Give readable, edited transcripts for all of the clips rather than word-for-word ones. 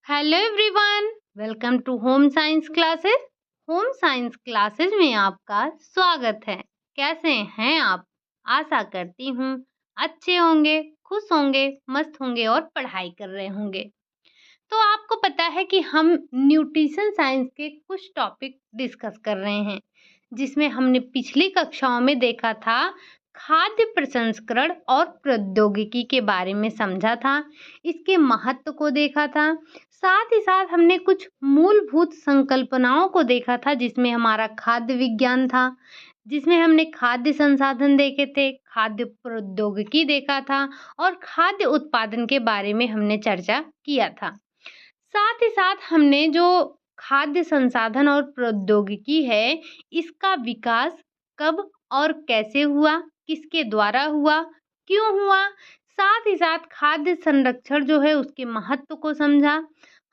Hello everyone, welcome to home science classes. Home science classes में आपका स्वागत है। कैसे हैं आप? आशा करती हूँ अच्छे होंगे, खुश होंगे, मस्त होंगे और पढ़ाई कर रहे होंगे। तो आपको पता है कि हम न्यूट्रिशन साइंस के कुछ टॉपिक डिस्कस कर रहे हैं, जिसमें हमने पिछली कक्षाओं में देखा था खाद्य प्रसंस्करण और प्रौद्योगिकी के बारे में समझा था, इसके महत्व को देखा था। साथ ही साथ हमने कुछ मूलभूत संकल्पनाओं को देखा था, जिसमें हमारा खाद्य विज्ञान था, जिसमें हमने खाद्य संसाधन देखे थे, खाद्य प्रौद्योगिकी देखा था और खाद्य उत्पादन के बारे में हमने चर्चा किया था। साथ ही साथ हमने जो खाद्य संसाधन और प्रौद्योगिकी है, इसका विकास कब और कैसे हुआ, किसके द्वारा हुआ, क्यों हुआ, साथ ही साथ खाद्य संरक्षण जो है उसके महत्व को समझा।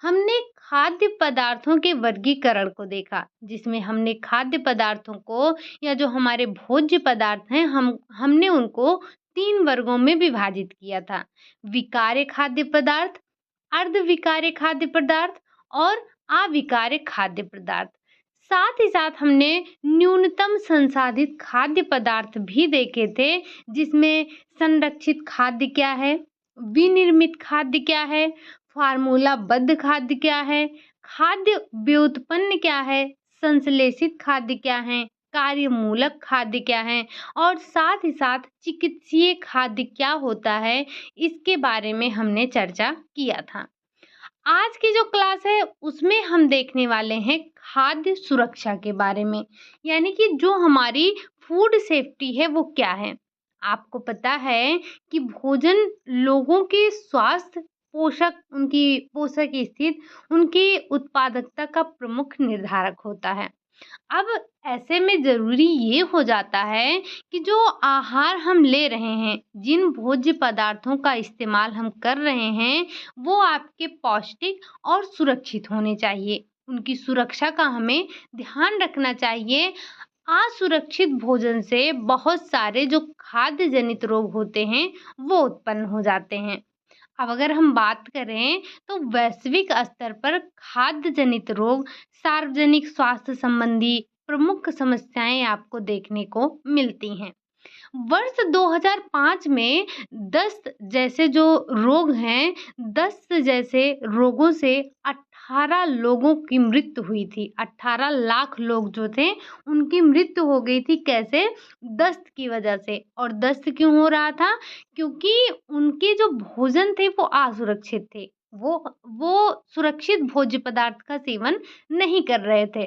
हमने खाद्य पदार्थों के वर्गीकरण को देखा, जिसमें हमने खाद्य पदार्थों को या जो हमारे भोज्य पदार्थ हैं हमने उनको 3 वर्गों में विभाजित किया था। विकार्य खाद्य पदार्थ, अर्धविकार्य खाद्य पदार्थ और अविकार्य खाद्य पदार्थ। साथ ही साथ हमने न्यूनतम संसाधित खाद्य पदार्थ भी देखे थे, जिसमें संरक्षित खाद्य क्या है, विनिर्मित खाद्य क्या है, फार्मूलाबद्ध खाद्य क्या है, खाद्य व्युत्पन्न क्या है, संश्लेषित खाद्य क्या है, कार्यमूलक खाद्य क्या है और साथ ही साथ चिकित्सीय खाद्य क्या होता है, इसके बारे में हमने चर्चा किया था। आज की जो क्लास है उसमें हम देखने वाले हैं खाद्य सुरक्षा के बारे में, यानी कि जो हमारी फूड सेफ्टी है वो क्या है। आपको पता है कि भोजन लोगों के स्वास्थ्य, पोषक स्थिति, उनकी उत्पादकता का प्रमुख निर्धारक होता है। अब ऐसे में ज़रूरी ये हो जाता है कि जो आहार हम ले रहे हैं, जिन भोज्य पदार्थों का इस्तेमाल हम कर रहे हैं, वो आपके पौष्टिक और सुरक्षित होने चाहिए। उनकी सुरक्षा का हमें ध्यान रखना चाहिए। असुरक्षित भोजन से बहुत सारे जो खाद्य जनित रोग होते हैं, वो उत्पन्न हो जाते हैं। अब अगर हम बात करें तो वैश्विक स्तर पर खाद्य जनित रोग, सार्वजनिक स्वास्थ्य संबंधी प्रमुख समस्याएं आपको देखने को मिलती हैं। वर्ष 2005 में दस्त जैसे जो रोग हैं, दस्त जैसे रोगों से 18 लोगों की मृत्यु हुई थी। 18 लाख लोग जो थे उनकी मृत्यु हो गई थी। कैसे? दस्त की वजह से। और दस्त क्यों हो रहा था? क्योंकि उनके जो भोजन थे वो असुरक्षित थे। वो सुरक्षित भोज्य पदार्थ का सेवन नहीं कर रहे थे।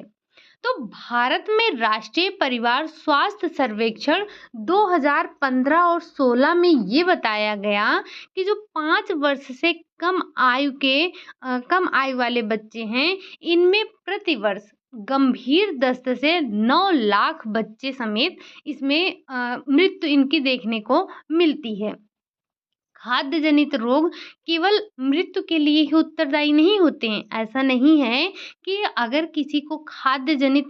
तो भारत में राष्ट्रीय परिवार स्वास्थ्य सर्वेक्षण 2015 और 16 में ये बताया गया कि जो 5 वर्ष से कम आयु वाले बच्चे हैं, इनमें प्रतिवर्ष गंभीर दस्त से 9 लाख बच्चे समेत इसमें मृत्यु इनकी देखने को मिलती है। खाद्य जनित रोग केवल मृत्यु के लिए ही उत्तरदायी नहीं होते हैं। ऐसा नहीं है कि अगर किसी को खाद्य जनित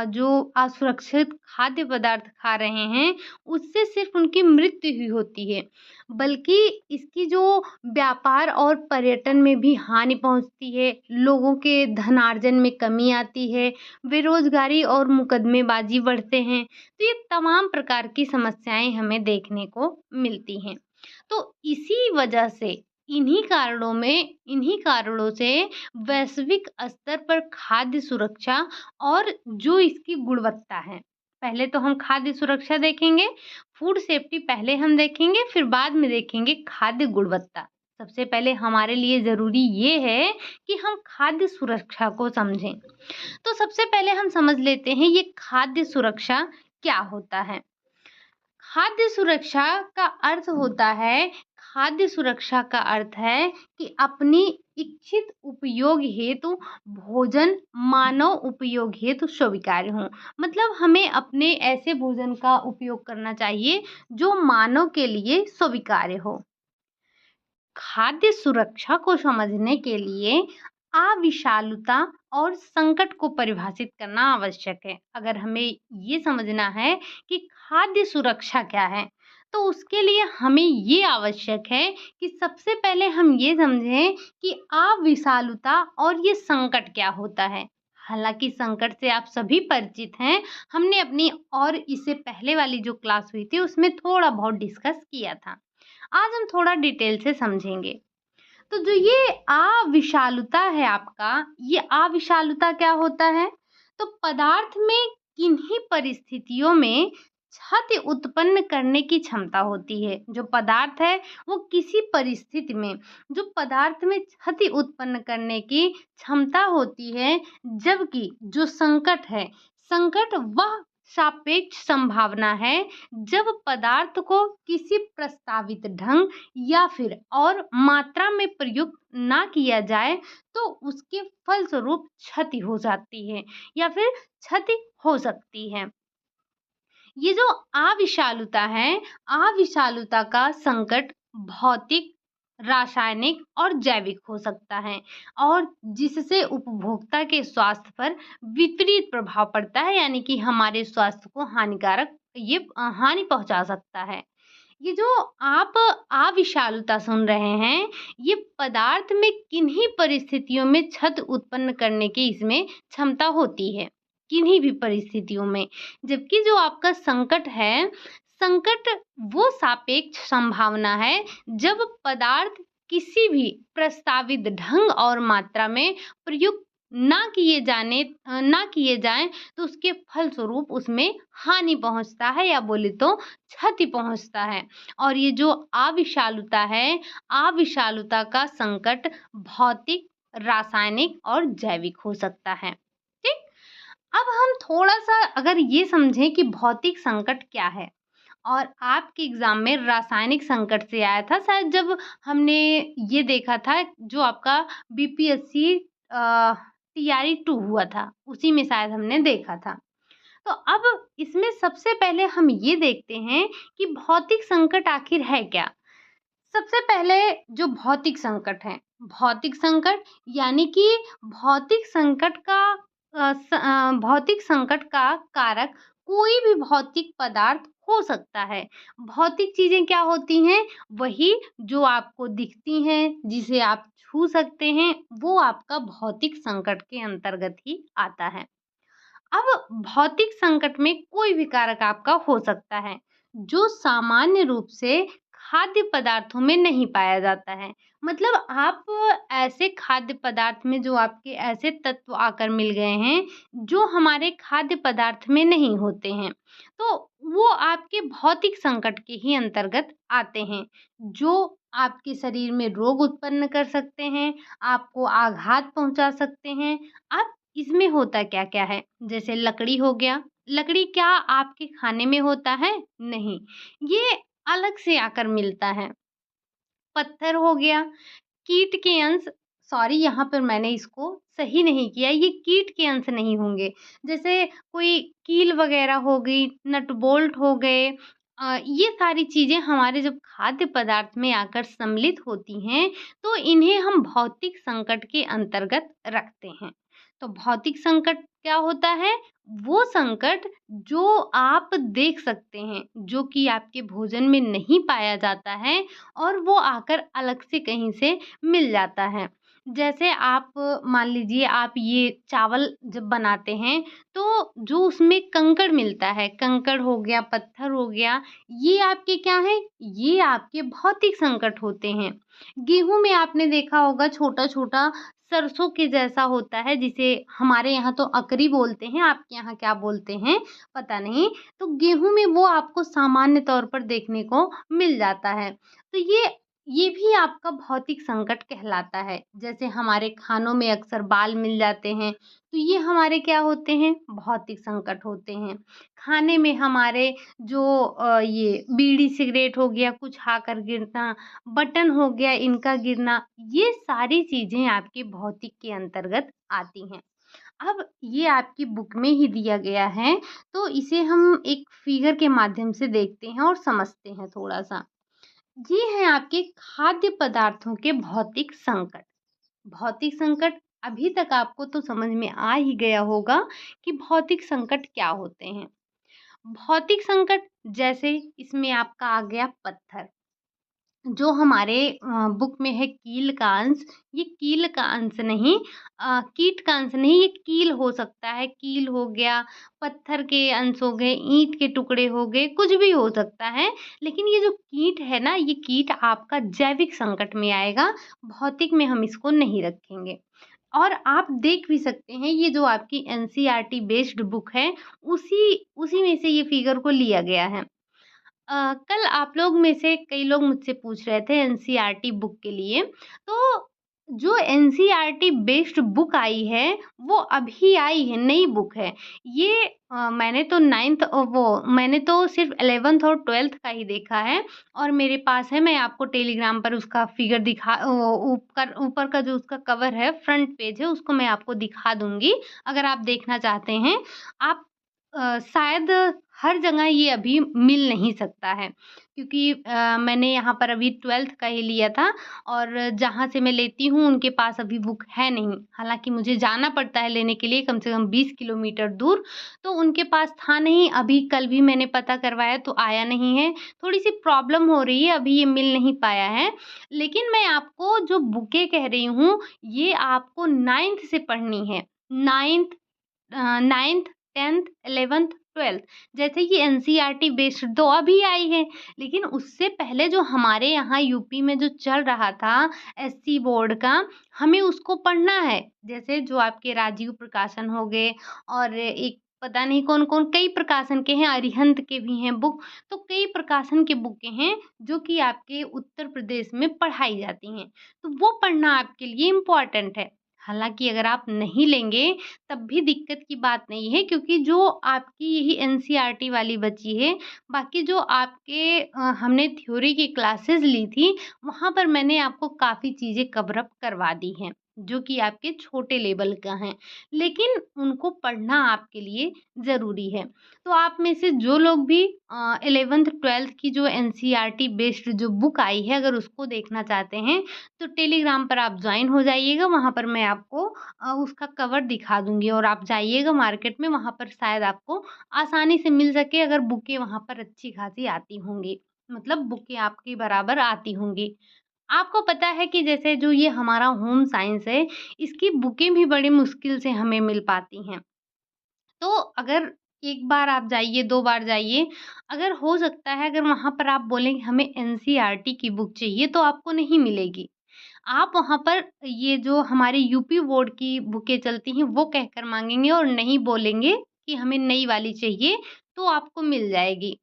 जो असुरक्षित खाद्य पदार्थ खा रहे हैं, उससे सिर्फ उनकी मृत्यु ही होती है, बल्कि इसकी जो व्यापार और पर्यटन में भी हानि पहुंचती है, लोगों के धनार्जन में कमी आती है, बेरोजगारी और मुकदमेबाजी बढ़ते हैं। तो ये तमाम प्रकार की समस्याएं हमें देखने को मिलती हैं। तो इसी वजह से इन्हीं कारणों से वैश्विक स्तर पर खाद्य सुरक्षा और जो इसकी गुणवत्ता है, पहले तो हम खाद्य सुरक्षा देखेंगे, फूड सेफ्टी पहले हम देखेंगे, फिर बाद में देखेंगे खाद्य गुणवत्ता। सबसे पहले हमारे लिए ज़रूरी ये है कि हम खाद्य सुरक्षा को समझें। तो सबसे पहले हम समझ लेते हैं ये खाद्य सुरक्षा क्या होता है। खाद्य सुरक्षा का अर्थ होता है, खाद्य सुरक्षा का अर्थ है कि अपनी इच्छित उपयोग हेतु भोजन मानव उपयोग हेतु स्वीकार्य हो। मतलब हमें अपने ऐसे भोजन का उपयोग करना चाहिए जो मानव के लिए स्वीकार्य हो। खाद्य सुरक्षा को समझने के लिए अविषालुता और संकट को परिभाषित करना आवश्यक है। अगर हमें ये समझना है कि खाद्य सुरक्षा क्या है, तो उसके लिए हमें ये आवश्यक है कि सबसे पहले हम ये समझें कि अविषालुता और ये संकट क्या होता है। हालाँकि संकट से आप सभी परिचित हैं, हमने अपनी और इससे पहले वाली जो क्लास हुई थी उसमें थोड़ा बहुत डिस्कस किया था। आज हम थोड़ा डिटेल से समझेंगे। तो जो ये अविषालुता है आपका, ये अविषालुता क्या होता है? तो पदार्थ में किन्हीं परिस्थितियों में क्षति उत्पन्न करने की क्षमता होती है। जो पदार्थ है वो किसी परिस्थिति में जो पदार्थ में क्षति उत्पन्न करने की क्षमता होती है, जबकि जो संकट है, संकट वह सापेक्ष संभावना है जब पदार्थ को किसी प्रस्तावित ढंग या फिर और मात्रा में प्रयुक्त ना किया जाए तो उसके फलस्वरूप क्षति हो जाती है या फिर क्षति हो सकती है। ये जो अविषालुता है, अविषालुता का संकट भौतिक, रासायनिक और जैविक हो सकता है और जिससे उपभोक्ता के स्वास्थ्य पर विपरीत प्रभाव पड़ता है, यानी कि हमारे स्वास्थ्य को हानिकारक हानि पहुंचा सकता है। ये जो आप अविषालुता सुन रहे हैं, ये पदार्थ में किन्हीं परिस्थितियों में क्षत उत्पन्न करने की इसमें क्षमता होती है, किन्हीं भी परिस्थितियों में। जबकि जो आपका संकट है, संकट वो सापेक्ष संभावना है जब पदार्थ किसी भी प्रस्तावित ढंग और मात्रा में प्रयुक्त ना किए जाएँ तो उसके फलस्वरूप उसमें हानि पहुँचता है या बोले तो क्षति पहुँचता है। और ये जो अविषालुता है, अविषालुता का संकट भौतिक, रासायनिक और जैविक हो सकता है। ठीक? अब हम थोड़ा-सा अगर ये समझें कि भौतिक संकट क्या है और आपके एग्ज़ाम में रासायनिक संकट से आया था, शायद जब हमने ये देखा था जो आपका बीपीएससी टीआरई 2 हुआ था, उसी में शायद हमने देखा था। तो अब इसमें सबसे पहले हम ये देखते हैं कि भौतिक संकट आखिर है क्या? सबसे पहले जो भौतिक संकट यानी कि भौतिक संकट का कारक कोई भी भौतिक पदार्थ हो सकता है। भौतिक चीज़ें क्या होती हैं? वही जो आपको दिखती हैं, जिसे आप छू सकते हैं, वो आपका भौतिक संकट के अंतर्गत ही आता है। अब भौतिक संकट में कोई भी कारक आपका हो सकता है जो सामान्य रूप से खाद्य पदार्थों में नहीं पाया जाता है। मतलब आप ऐसे खाद्य पदार्थ में जो आपके ऐसे तत्व आकर मिल गए हैं जो हमारे खाद्य पदार्थ में नहीं होते हैं, तो वो आपके भौतिक संकट के ही अंतर्गत आते हैं जो आपके शरीर में रोग उत्पन्न कर सकते हैं, आपको आघात पहुंचा सकते हैं। आप इसमें होता क्या-क्या है? जैसे लकड़ी हो गया, लकड़ी क्या आपके खाने में होता है? नहीं, ये अलग से आकर मिलता है। पत्थर हो गया, कीट के अंश, सॉरी यहाँ पर मैंने इसको सही नहीं किया, ये कीट के अंश नहीं होंगे। जैसे कोई कील वगैरह हो गई, नट बोल्ट हो गए, ये सारी चीज़ें हमारे जब खाद्य पदार्थ में आकर सम्मिलित होती हैं, तो इन्हें हम भौतिक संकट के अंतर्गत रखते हैं। तो भौतिक संकट क्या होता है? वो संकट जो आप देख सकते हैं, जो कि आपके भोजन में नहीं पाया जाता है और वो आकर अलग से कहीं से मिल जाता है। जैसे आप मान लीजिए आप ये चावल जब बनाते हैं, तो जो उसमें कंकड़ मिलता है, कंकड़ हो गया, पत्थर हो गया, ये आपके क्या हैं? ये आपके भौतिक संकट होते हैं। गेहूँ में आपने देखा होगा छोटा-छोटा सरसों के जैसा होता है, जिसे हमारे यहाँ तो अकरी बोलते हैं, आपके यहाँ क्या बोलते हैं पता नहीं। तो गेहूँ में वो आपको सामान्य तौर पर देखने को मिल जाता है। तो ये भी आपका भौतिक संकट कहलाता है। जैसे हमारे खानों में अक्सर बाल मिल जाते हैं, तो ये हमारे क्या होते हैं? भौतिक संकट होते हैं। खाने में हमारे जो ये बीड़ी सिगरेट हो गया, कुछ आकर गिरना, बटन हो गया इनका गिरना, ये सारी चीज़ें आपके भौतिक के अंतर्गत आती हैं। अब ये आपकी बुक में ही दिया गया है, तो इसे हम एक फिगर के माध्यम से देखते हैं और समझते हैं थोड़ा-सा। ये हैं आपके खाद्य पदार्थों के भौतिक संकट। भौतिक संकट अभी तक आपको तो समझ में आ ही गया होगा कि भौतिक संकट क्या होते हैं। भौतिक संकट जैसे इसमें आपका आ गया पत्थर, जो हमारे बुक में है कील का अंश, ये कील का अंश नहीं, कीट का अंश नहीं, ये कील हो सकता है, कील हो गया, पत्थर के अंश हो गए, ईंट के टुकड़े हो गए, कुछ भी हो सकता है। लेकिन ये जो कीट है ना, ये कीट आपका जैविक संकट में आएगा, भौतिक में हम इसको नहीं रखेंगे। और आप देख भी सकते हैं, ये जो आपकी एनसीईआरटी बेस्ड बुक है, उसी उसी में से ये फिगर को लिया गया है। कल आप लोग में से कई लोग मुझसे पूछ रहे थे एनसीईआरटी बुक के लिए, तो जो एनसीईआरटी बेस्ड बुक आई है, वो अभी आई है, नई बुक है। ये मैंने तो मैंने तो सिर्फ़ 11th और 12th का ही देखा है और मेरे पास है, मैं आपको टेलीग्राम पर उसका फिगर ऊपर ऊपर का जो उसका कवर है, फ्रंट पेज है, उसको मैं आपको दिखा दूँगी, अगर आप देखना चाहते हैं। आप शायद हर जगह ये अभी मिल नहीं सकता है, क्योंकि मैंने यहाँ पर अभी 12th का ही लिया था और जहाँ से मैं लेती हूँ उनके पास अभी बुक है नहीं। हालाँकि मुझे जाना पड़ता है लेने के लिए कम से कम 20 किलोमीटर दूर, तो उनके पास था नहीं। अभी कल भी मैंने पता करवाया तो आया नहीं है। थोड़ी-सी प्रॉब्लम हो रही है, अभी ये मिल नहीं पाया है। लेकिन मैं आपको जो बुकें कह रही हूँ, ये आपको 9th से पढ़नी है। 9th, 10th, 11th, 12th, जैसे ये एनसीईआरटी बेस्ड तो अभी आई है, लेकिन उससे पहले जो हमारे यहाँ यूपी में जो चल रहा था एससी बोर्ड का, हमें उसको पढ़ना है। जैसे जो आपके राजीव प्रकाशन हो गए और एक पता नहीं कौन-कौन, कई प्रकाशन के हैं, अरिहंत के भी हैं बुक, तो कई प्रकाशन के बुकें हैं जो कि आपके उत्तर प्रदेश में पढ़ाई जाती हैं। तो वो पढ़ना आपके लिए इम्पोर्टेंट है। हालाँकि अगर आप नहीं लेंगे तब भी दिक्कत की बात नहीं है, क्योंकि जो आपकी यही एनसीईआरटी वाली बची है, बाकी जो आपके हमने थ्योरी की क्लासेस ली थी, वहाँ पर मैंने आपको काफ़ी चीज़ें कवर अप करवा दी हैं, जो कि आपके छोटे लेवल का हैं, लेकिन उनको पढ़ना आपके लिए ज़रूरी है। तो आप में से जो लोग भी 11th 12th की जो एनसीईआरटी बेस्ड जो बुक आई है, अगर उसको देखना चाहते हैं, तो टेलीग्राम पर आप जॉइन हो जाइएगा, वहाँ पर मैं आपको उसका कवर दिखा दूँगी और आप जाइएगा मार्केट में, वहाँ पर शायद आपको आसानी से मिल सके, अगर बुकें वहाँ पर अच्छी-खासी आती होंगी। मतलब बुकें आपके बराबर आती होंगी। आपको पता है कि जैसे जो ये हमारा होम साइंस है, इसकी बुकें भी बड़ी मुश्किल से हमें मिल पाती हैं। तो अगर 1 बार आप जाइए, 2 बार जाइए, अगर हो सकता है अगर वहाँ पर आप बोलें कि हमें एनसीईआरटी की बुक चाहिए, तो आपको नहीं मिलेगी। आप वहाँ पर ये जो हमारे यूपी बोर्ड की बुकें चलती हैं, वो कहकर माँगेंगे और नहीं बोलेंगे कि हमें नई वाली चाहिए, तो आपको मिल जाएगी।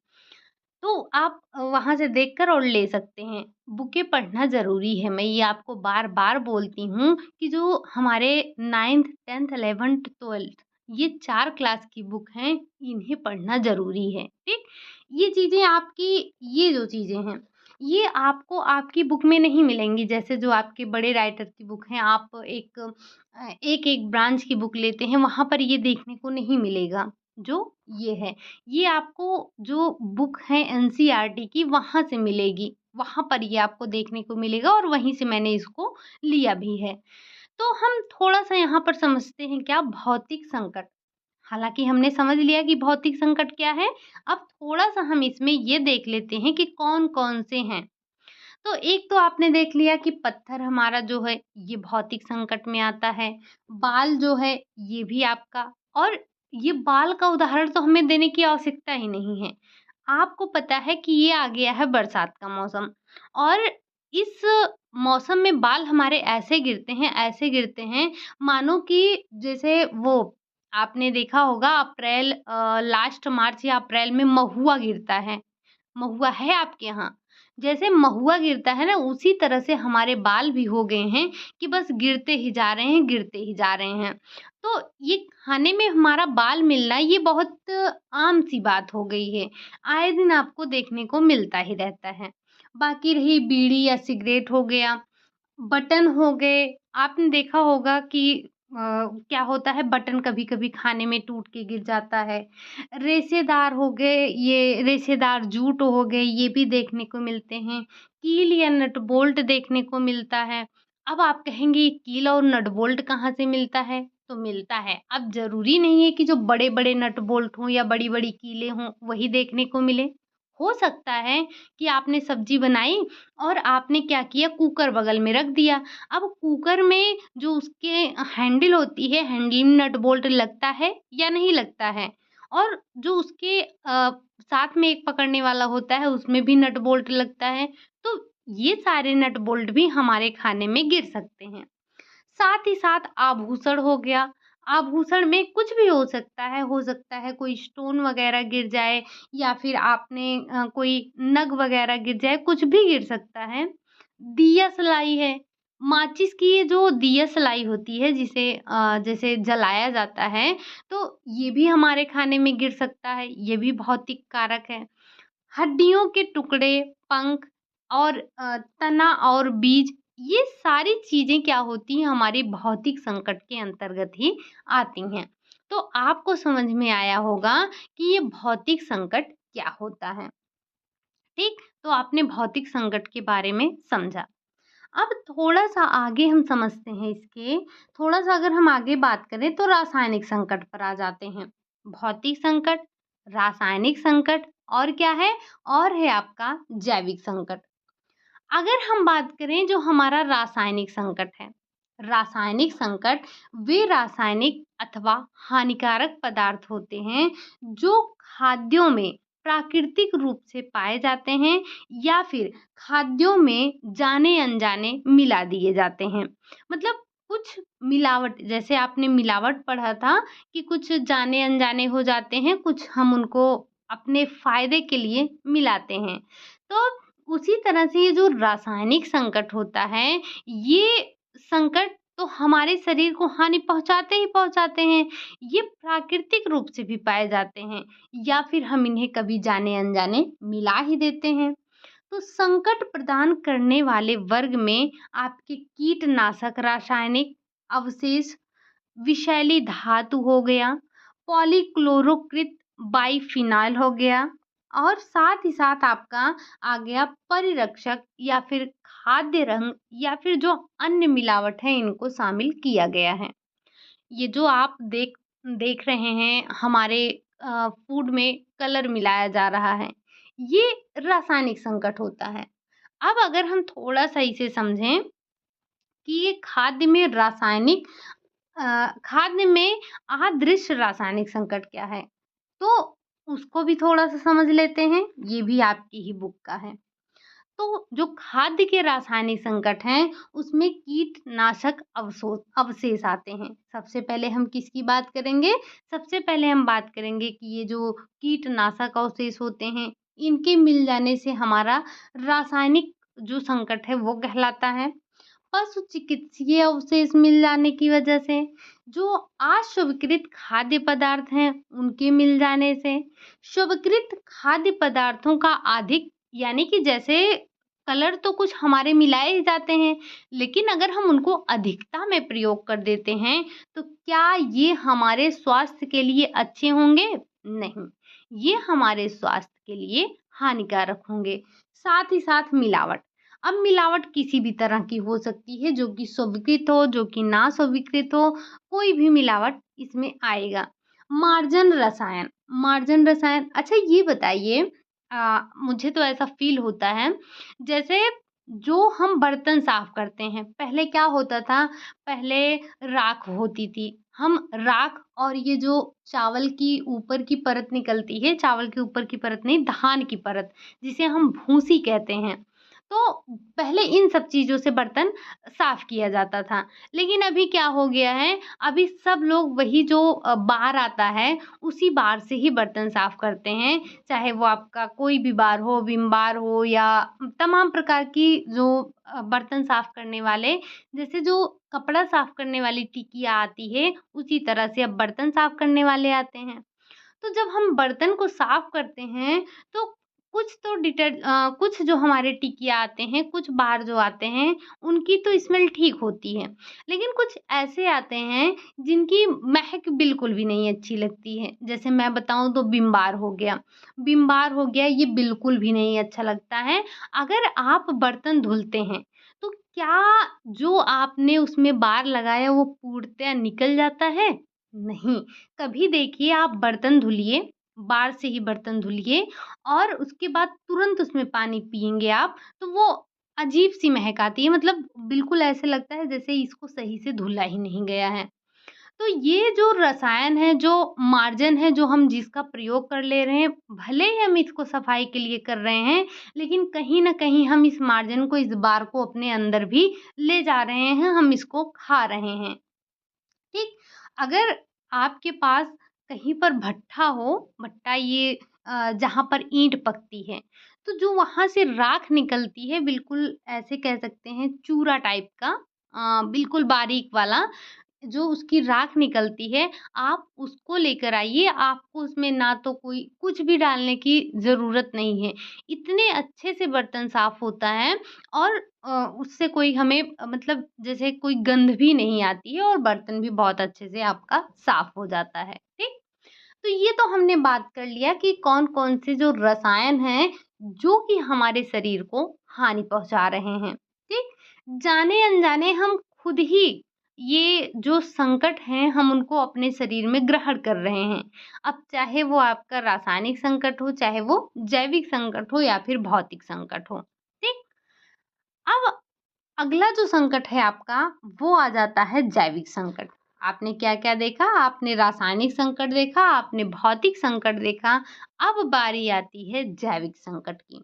तो आप वहाँ से देखकर और ले सकते हैं। बुकें पढ़ना ज़रूरी है, मैं ये आपको बार-बार बोलती हूँ कि जो हमारे 9th, 10th, 11th, 12th ये 4 क्लास की बुक हैं, इन्हें पढ़ना ज़रूरी है, ठीक? ये चीज़ें आपकी ये जो चीज़ें हैं, ये आपको आपकी बुक में नहीं मिलेंगी। जैसे जो आपके बड़े राइटर की बुक हैं, आप एक-एक ब्रांच की बुक लेते हैं, वहाँ पर ये देखने को नहीं मिलेगा, जो ये है। ये आपको जो बुक है एनसीईआरटी की वहाँ से मिलेगी, वहाँ पर ये आपको देखने को मिलेगा और वहीं से मैंने इसको लिया भी है। तो हम थोड़ा-सा यहाँ पर समझते हैं क्या भौतिक संकट। हालाँकि हमने समझ लिया कि भौतिक संकट क्या है, अब थोड़ा-सा हम इसमें ये देख लेते हैं कि कौन-कौन से हैं। तो एक तो आपने देख लिया कि पत्थर हमारा जो है ये भौतिक संकट में आता है, बाल जो है ये भी आपका, और ये बाल का उदाहरण तो हमें देने की आवश्यकता ही नहीं है। आपको पता है कि ये आ गया है बरसात का मौसम और इस मौसम में बाल हमारे ऐसे गिरते हैं मानो कि जैसे वो आपने देखा होगा अप्रैल लास्ट मार्च या अप्रैल में महुआ गिरता है। महुआ है आपके यहाँ? जैसे महुआ गिरता है ना, उसी तरह से हमारे बाल भी हो गए हैं कि बस गिरते ही जा रहे हैं, गिरते ही जा रहे हैं। तो ये खाने में हमारा बाल मिलना ये बहुत आम-सी बात हो गई है। आए दिन आपको देखने को मिलता ही रहता है। बाकी रही बीड़ी या सिगरेट हो गया, बटन हो गए, आपने देखा होगा कि क्या होता है, बटन कभी-कभी खाने में टूट के गिर जाता है। रेशेदार हो गए, ये रेशेदार जूट हो गए, ये भी देखने को मिलते हैं। कील या नट बोल्ट देखने को मिलता है। अब आप कहेंगे कील और नट बोल्ट कहाँ से मिलता है? तो मिलता है। अब ज़रूरी नहीं है कि जो बड़े-बड़े नट बोल्ट हों या बड़ी-बड़ी कीलें हों, वही देखने को मिले। हो सकता है कि आपने सब्ज़ी बनाई और आपने क्या किया, कुकर बगल में रख दिया। अब कुकर में जो उसके हैंडल होती है, हैंडल में नट बोल्ट लगता है या नहीं लगता है? और जो उसके साथ में एक पकड़ने वाला होता है, उसमें भी नट बोल्ट लगता है। तो ये सारे नट बोल्ट भी हमारे खाने में गिर सकते हैं। साथ ही साथ आभूषण हो गया, आभूषण में कुछ भी हो सकता है कोई स्टोन वग़ैरह गिर जाए या फिर आपने कोई नग वग़ैरह गिर जाए, कुछ भी गिर सकता है। दिया सलाई है, माचिस की ये जो दिया सलाई होती है जिसे जैसे जलाया जाता है, तो ये भी हमारे खाने में गिर सकता है, ये भी भौतिक कारक है। हड्डियों के टुकड़े, पंख और तना और बीज, ये सारी चीज़ें क्या होती हैं, हमारे भौतिक संकट के अंतर्गत ही आती हैं। तो आपको समझ में आया होगा कि ये भौतिक संकट क्या होता है, ठीक? तो आपने भौतिक संकट के बारे में समझा। अब थोड़ा-सा आगे हम समझते हैं इसके, थोड़ा-सा अगर हम आगे बात करें तो रासायनिक संकट पर आ जाते हैं। भौतिक संकट, रासायनिक संकट और क्या है? और है आपका जैविक संकट। अगर हम बात करें जो हमारा रासायनिक संकट है, रासायनिक संकट वे रासायनिक अथवा हानिकारक पदार्थ होते हैं जो खाद्यों में प्राकृतिक रूप से पाए जाते हैं या फिर खाद्यों में जाने-अनजाने मिला दिए जाते हैं। मतलब कुछ मिलावट, जैसे आपने मिलावट पढ़ा था कि कुछ जाने-अनजाने हो जाते हैं, कुछ हम उनको अपने फ़ायदे के लिए मिलाते हैं। तो उसी तरह से ये जो रासायनिक संकट होता है, ये संकट तो हमारे शरीर को हानि पहुँचाते ही पहुँचाते हैं। ये प्राकृतिक रूप से भी पाए जाते हैं या फिर हम इन्हें कभी जाने-अनजाने मिला ही देते हैं। तो संकट प्रदान करने वाले वर्ग में आपके कीटनाशक रासायनिक अवशेष, विषैली धातु हो गया, पॉलीक्लोरोकृत बाइफिनाइल हो गया और साथ ही साथ आपका आ गया परिरक्षक या फिर खाद्य रंग या फिर जो अन्य मिलावट है इनको शामिल किया गया है। ये जो आप देख देख रहे हैं हमारे फूड में कलर मिलाया जा रहा है, ये रासायनिक संकट होता है। अब अगर हम थोड़ा-सा इसे समझें कि ये खाद्य में अदृश्य रासायनिक संकट क्या है? तो उसको भी थोड़ा-सा समझ लेते हैं, ये भी आपकी ही बुक का है। तो जो खाद्य के रासायनिक संकट हैं, उसमें कीटनाशक अवशेष आते हैं। सबसे पहले हम किसकी बात करेंगे? सबसे पहले हम बात करेंगे कि ये जो कीटनाशक अवशेष होते हैं, इनके मिल जाने से हमारा रासायनिक जो संकट है, वो कहलाता है। पशु चिकित्सीय अवशेष मिल जाने की वजह से, जो अस्वीकृत खाद्य पदार्थ हैं, उनके मिल जाने से, स्वीकृत खाद्य पदार्थों का अधिक, यानी कि जैसे कलर तो कुछ हमारे मिलाए ही जाते हैं, लेकिन अगर हम उनको अधिकता में प्रयोग कर देते हैं, तो क्या ये हमारे स्वास्थ्य के लिए अच्छे होंगे? नहीं, ये हमारे स्वास्थ्य के लिए हानिकारक होंगे। साथ ही साथ मिलावट। अब मिलावट किसी भी तरह की हो सकती है, जो कि स्वीकृत हो, जो कि ना स्वीकृत हो, कोई भी मिलावट इसमें आएगा। मार्जन रसायन, अच्छा ये बताइए, मुझे तो ऐसा फ़ील होता है, जैसे जो हम बर्तन साफ़ करते हैं, पहले क्या होता था, पहले राख होती थी। हम राख और ये जो चावल की ऊपर की परत निकलती है, चावल के ऊपर की परत नहीं, धान की परत, जिसे हम भूसी कहते हैं। तो पहले इन सब चीज़ों से बर्तन साफ़ किया जाता था। लेकिन अभी क्या हो गया है, अभी सब लोग वही जो बार आता है, उसी बार से ही बर्तन साफ़ करते हैं। चाहे वो आपका कोई भी बार हो, विम बार हो या तमाम प्रकार की जो बर्तन साफ़ करने वाले, जैसे जो कपड़ा साफ़ करने वाली टिकिया आती है, उसी तरह से अब बर्तन साफ़ करने वाले आते हैं। तो जब हम बर्तन को साफ करते हैं तो कुछ जो हमारे टिकिया आते हैं, कुछ बार जो आते हैं, उनकी तो स्मेल ठीक होती है। लेकिन कुछ ऐसे आते हैं जिनकी महक बिल्कुल भी नहीं अच्छी लगती है। जैसे मैं बताऊँ तो विम बार हो गया। विम बार हो गया, ये बिल्कुल भी नहीं अच्छा लगता है। अगर आप बर्तन धुलते हैं, तो क्या जो आपने उसमें बार लगाया वो पूर्णतः निकल जाता है? नहीं। कभी देखिए आप बर्तन धुलिए, बार से ही बर्तन धुलिए और उसके बाद तुरंत उसमें पानी पिएँगे आप, तो वो अजीब-सी महक आती है, मतलब बिल्कुल ऐसे लगता है जैसे इसको सही से धुला ही नहीं गया है। तो ये जो रसायन है, जो मार्जन है, जो हम जिसका प्रयोग कर ले रहे हैं, भले ही हम इसको सफाई के लिए कर रहे हैं, लेकिन कहीं न कहीं हम इस मार्जन को, इस बार को अपने अंदर भी ले जा रहे हैं, हम इसको खा रहे हैं। ठीक? अगर आपके पास कहीं पर भट्ठा हो, भट्ठा ये जहाँ पर ईंट पकती है, तो जो वहाँ से राख निकलती है, बिल्कुल ऐसे कह सकते हैं चूरा टाइप का, बिल्कुल बारीक वाला, जो उसकी राख निकलती है, आप उसको लेकर आइए। आपको उसमें ना तो कोई कुछ भी डालने की ज़रूरत नहीं है। इतने अच्छे से बर्तन साफ़ होता है और उससे कोई हमें मतलब जैसे कोई गंध भी नहीं आती है और बर्तन भी बहुत अच्छे से आपका साफ़ हो जाता है। ठीक? तो ये तो हमने बात कर लिया कि कौन-कौन से जो रसायन हैं, जो कि हमारे शरीर को हानि पहुँचा रहे हैं। ठीक? जाने-अनजाने हम खुद ही ये जो संकट हैं, हम उनको अपने शरीर में ग्रहण कर रहे हैं। अब चाहे वो आपका रासायनिक संकट हो, चाहे वो जैविक संकट हो या फिर भौतिक संकट हो। ठीक? अब अगला जो संकट है आपका, वो आ जाता है जैविक संकट। आपने क्या-क्या देखा? आपने रासायनिक संकट देखा, आपने भौतिक संकट देखा, अब बारी आती है जैविक संकट की।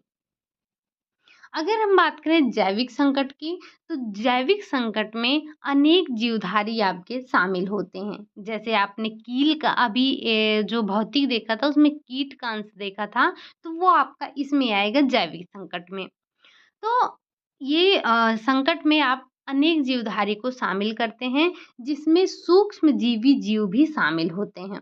अगर हम बात करें जैविक संकट की, तो जैविक संकट में अनेक जीवधारी आपके शामिल होते हैं। जैसे आपने कील का अभी जो भौतिक देखा था, उसमें कीट का अंश देखा था, तो वो आपका इसमें आएगा जैविक संकट में। तो ये संकट में आप अनेक जीवधारी को शामिल करते हैं, जिसमें सूक्ष्मजीवी जीव भी शामिल होते हैं।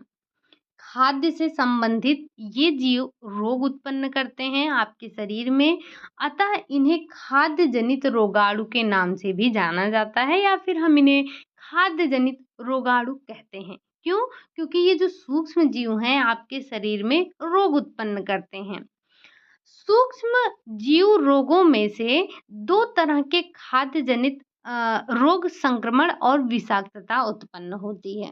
खाद्य से संबंधित ये जीव रोग उत्पन्न करते हैं आपके शरीर में, अतः इन्हें खाद्य जनित रोगाणु के नाम से भी जाना जाता है या फिर हम इन्हें खाद्य जनित रोगाणु कहते हैं। क्यों? क्योंकि ये जो सूक्ष्म जीव हैं आपके शरीर में रोग उत्पन्न करते हैं। सूक्ष्म जीव रोगों में से 2 तरह के खाद्य जनित रोग संक्रमण और विषाक्तता उत्पन्न होती है।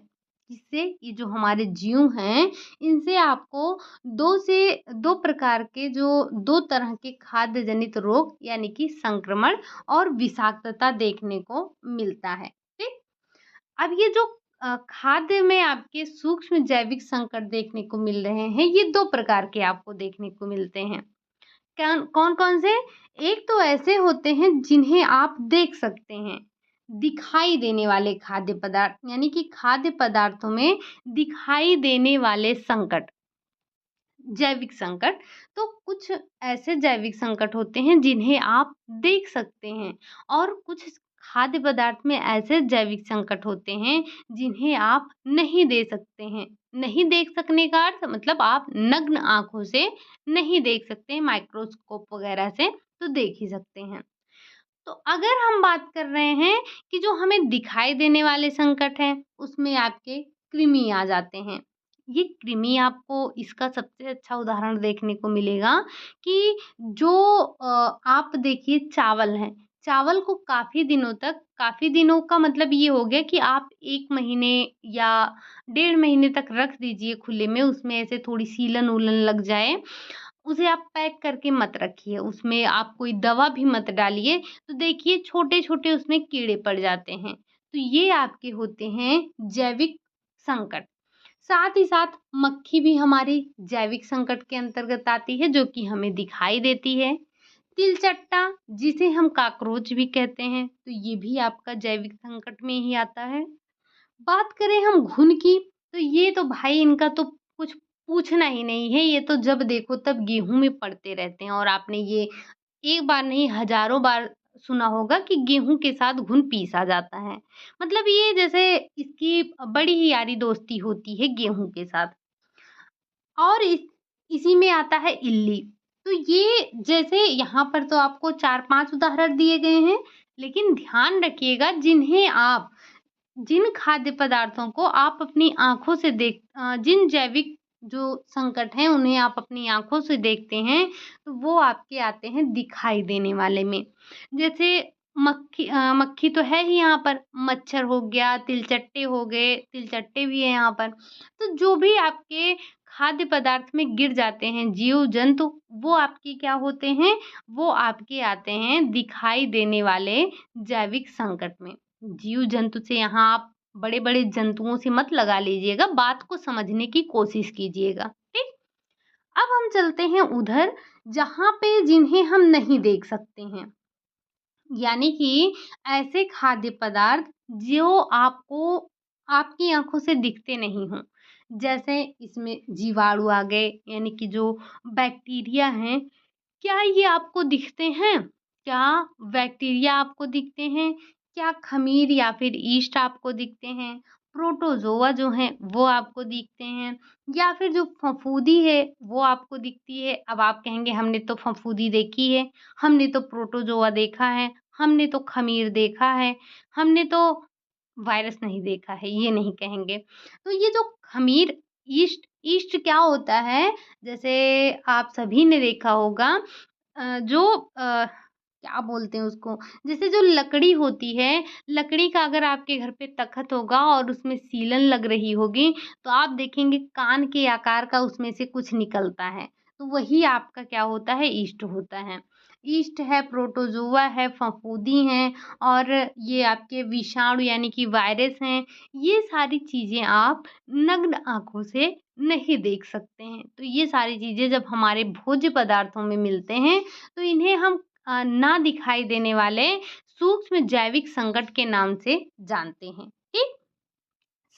जिससे ये जो हमारे जीव हैं, इनसे आपको 2 प्रकार के जो 2 तरह के खाद्य जनित रोग यानी कि संक्रमण और विषाक्तता देखने को मिलता है। ठीक? अब ये जो खाद्य में आपके सूक्ष्म जैविक संकट देखने को मिल रहे हैं, ये 2 प्रकार के आपको देखने को मिलते हैं। कौन-कौन से? एक तो ऐसे होते हैं जिन्हें आप देख सकते हैं, दिखाई देने वाले खाद्य पदार्थ यानी कि खाद्य पदार्थों में दिखाई देने वाले संकट, जैविक संकट। तो कुछ ऐसे जैविक संकट होते हैं जिन्हें आप देख सकते हैं और कुछ खाद्य पदार्थ में ऐसे जैविक संकट होते हैं जिन्हें आप नहीं दे सकते हैं। नहीं देख सकने का अर्थ मतलब आप नग्न आँखों से नहीं देख सकते, माइक्रोस्कोप वगैरह से तो देख ही सकते हैं। तो अगर हम बात कर रहे हैं कि जो हमें दिखाई देने वाले संकट हैं, उसमें आपके कृमि आ जाते हैं। ये कृमि आपको इसका सबसे अच्छा उदाहरण देखने को मिलेगा कि जो आप देखिए चावल है, चावल को काफ़ी दिनों का मतलब ये हो गया कि आप 1 महीने या 1.5 महीने तक रख दीजिए खुले में, उसमें ऐसे थोड़ी सीलन-वूलन लग जाए, उसे आप पैक करके मत रखिए, उसमें आप कोई दवा भी मत डालिए, तो देखिए छोटे-छोटे उसमें कीड़े पड़ जाते हैं। तो ये आपके होते हैं जैविक संकट। साथ ही साथ मक्खी भी हमारी जैविक संकट के अंतर्गत आती है, जो कि हमें दिखाई देती है। तिलचट्टा, जिसे हम कॉकरोच भी कहते हैं, तो ये भी आपका जैविक संकट में ही आता है। बात करें हम घुन की, तो ये तो भाई इनका तो कुछ पूछना ही नहीं है, ये तो जब देखो तब गेहूँ में पड़ते रहते हैं और आपने ये एक बार नहीं हज़ारों बार सुना होगा कि गेहूँ के साथ घुन पीसा जाता है। मतलब ये जैसे इसकी बड़ी ही यारी दोस्ती होती है गेहूँ के साथ। और इसी में आता है इल्ली। तो ये जैसे यहाँ पर तो आपको 4-5 उदाहरण दिए गए हैं, लेकिन ध्यान रखिएगा जिन खाद्य पदार्थों को आप अपनी आँखों से जिन जैविक जो संकट हैं उन्हें आप अपनी आँखों से देखते हैं, तो वो आपके आते हैं दिखाई देने वाले में। जैसे मक्खी तो है ही यहाँ पर, मच्छर हो गया, तिलचट्टे हो गए, तिलचट्टे भी हैं यहाँ पर। तो जो भी आपके खाद्य पदार्थ में गिर जाते हैं जीव जंतु, वो आपके क्या होते हैं, वो आपके आते हैं दिखाई देने वाले जैविक संकट में। जीव जंतु से यहाँ आप बड़े-बड़े जंतुओं से मत लगा लीजिएगा, बात को समझने की कोशिश कीजिएगा, ठीक? अब हम चलते हैं उधर जहाँ पे जिन्हें हम नहीं देख सकते हैं। यानी कि ऐसे खाद्य पदार्थ जो आपको आपकी आँखों से दिखते नहीं हों। जैसे इसमें जीवाणु आ गए, यानी कि जो बैक्टीरिया हैं, क्या ये आपको दिखते हैं? क्या बैक्टीरिया आपको दिखते हैं? क्या ख़मीर या फिर यीस्ट आपको दिखते हैं? प्रोटोज़ोआ जो हैं वो आपको दिखते हैं? या फिर जो फफूंदी है वो आपको दिखती है? अब आप कहेंगे हमने तो फफूंदी देखी है, हमने तो प्रोटोज़ोआ देखा है, हमने तो ख़मीर देखा है, हमने तो वायरस नहीं देखा है, ये नहीं कहेंगे। तो ये जो ख़मीर यीस्ट यीस्ट क्या होता है? जैसे आप सभी ने देखा होगा जो क्या बोलते हैं उसको? जैसे जो लकड़ी होती है, लकड़ी का अगर आपके घर पे तख़्त होगा और उसमें सीलन लग रही होगी, तो आप देखेंगे कान के आकार का उसमें से कुछ निकलता है। तो वही आपका क्या होता है? यीस्ट होता है। यीस्ट है, प्रोटोज़ोआ है, फफूंदी हैं और ये आपके विषाणु यानी कि वायरस हैं। ये सारी चीज़ें आप नग्न आँखों से नहीं देख सकते हैं। तो ये सारी चीज़ें जब हमारे भोज्य पदार्थों में मिलते हैं, तो इन्हें हम ना दिखाई देने वाले सूक्ष्म जैविक संकट के नाम से जानते हैं, ठीक?